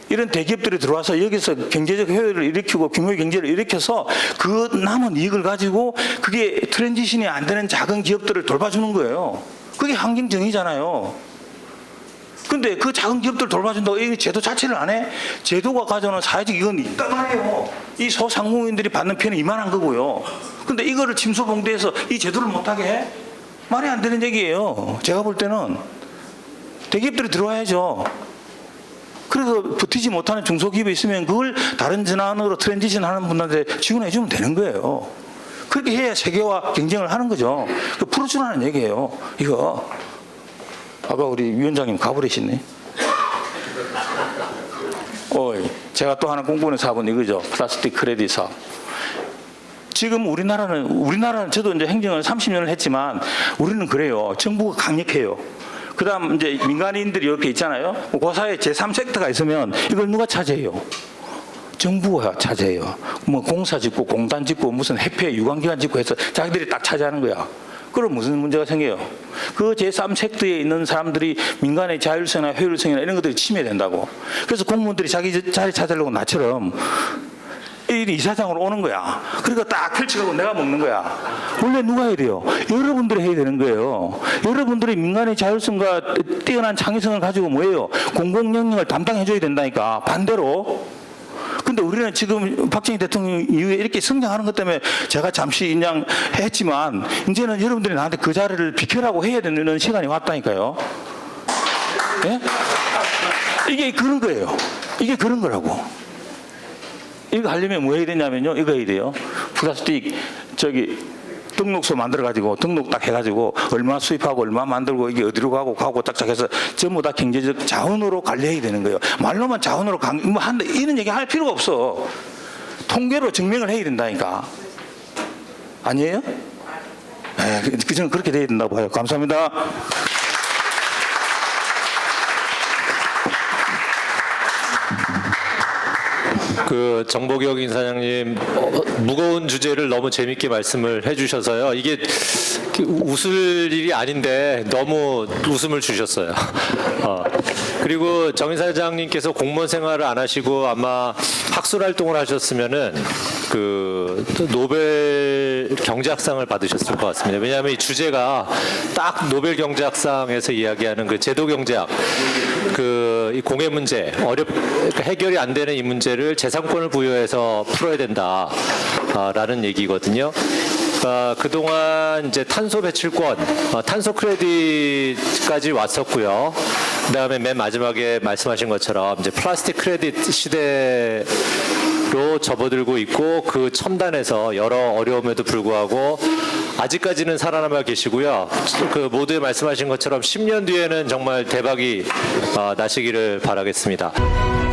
이런 대기업들이 들어와서 여기서 경제적 효율을 일으키고 규모의 경제를 일으켜서 그 남은 이익을 가지고 그게 트랜지션이 안 되는 작은 기업들을 돌봐주는 거예요. 그게 환경정의잖아요. 근데 그 작은 기업들 돌봐준다고 이 제도 자체를 안 해? 제도가 가져오는 사회적 이건 있단 말이에요. 이 소상공인들이 받는 피해는 이만한 거고요. 근데 이거를 침소봉대해서 이 제도를 못하게 해? 말이 안 되는 얘기예요. 제가 볼 때는 대기업들이 들어와야죠. 그래서 버티지 못하는 중소기업이 있으면 그걸 다른 전환으로 트랜지션 하는 분들한테 지원해 주면 되는 거예요. 그렇게 해야 세계와 경쟁을 하는 거죠. 그 풀어주라는 얘기예요. 이거. 아까 우리 위원장님 가버리시네. 제가 또 하나 공부하는 사업은 이거죠. 플라스틱 크레딧 사업. 지금 우리나라는 저도 이제 행정을 30년을 했지만 우리는 그래요. 정부가 강력해요. 그 다음 이제 민간인들이 이렇게 있잖아요. 그 사이에 제3섹터가 있으면 이걸 누가 차지해요? 정부가 차지해요. 뭐 공사 짓고 공단 짓고 무슨 협회 유관기관 짓고 해서 자기들이 딱 차지하는 거야. 그럼 무슨 문제가 생겨요? 그 제3섹터에 있는 사람들이 민간의 자율성이나 효율성이나 이런 것들이 침해된다고. 그래서 공무원들이 자기 자리 찾으려고 나처럼 이사장으로 오는 거야. 그러니까 딱 펼쳐가고 내가 먹는 거야. 원래 누가 해야 돼요? 여러분들이 해야 되는 거예요. 여러분들이 민간의 자율성과 뛰어난 창의성을 가지고 뭐예요? 공공영역을 담당해줘야 된다니까. 반대로. 근데 우리는 지금 박정희 대통령 이후에 이렇게 성장하는 것 때문에 제가 잠시 그냥 했지만 이제는 여러분들이 나한테 그 자리를 비켜라고 해야 되는 시간이 왔다니까요. 예? 이게 그런 거예요. 이게 그런 거라고. 이거 하려면 뭐 해야 되냐면요. 이거 해야 돼요. 플라스틱 등록소 만들어가지고 등록 딱 해가지고 얼마 수입하고 얼마 만들고 이게 어디로 가고 짝짝해서 전부 다 경제적 자원으로 관리해야 되는 거예요. 말로만 자원으로 뭐 한다 이런 얘기 할 필요가 없어. 통계로 증명을 해야 된다니까. 아니에요? 네, 저는 그렇게 돼야 된다고 봐요. 감사합니다. 정보경 이사장님 무거운 주제를 너무 재밌게 말씀을 해주셔서요. 이게 웃을 일이 아닌데 너무 웃음을 주셨어요. 그리고 정 이사장님께서 공무원 생활을 안 하시고 아마 학술 활동을 하셨으면은 노벨 경제학상을 받으셨을 것 같습니다. 왜냐하면 이 주제가 딱 노벨 경제학상에서 이야기하는 그 제도 경제학, 이 공해 문제, 그러니까 해결이 안 되는 이 문제를 재산권을 부여해서 풀어야 된다라는 얘기거든요. 그동안 이제 탄소 배출권, 탄소 크레딧까지 왔었고요. 그다음에 맨 마지막에 말씀하신 것처럼 이제 플라스틱 크레딧 시대로 접어들고 있고 그 첨단에서 여러 어려움에도 불구하고 아직까지는 살아남아 계시고요. 모두에 말씀하신 것처럼 10년 뒤에는 정말 대박이 나시기를 바라겠습니다.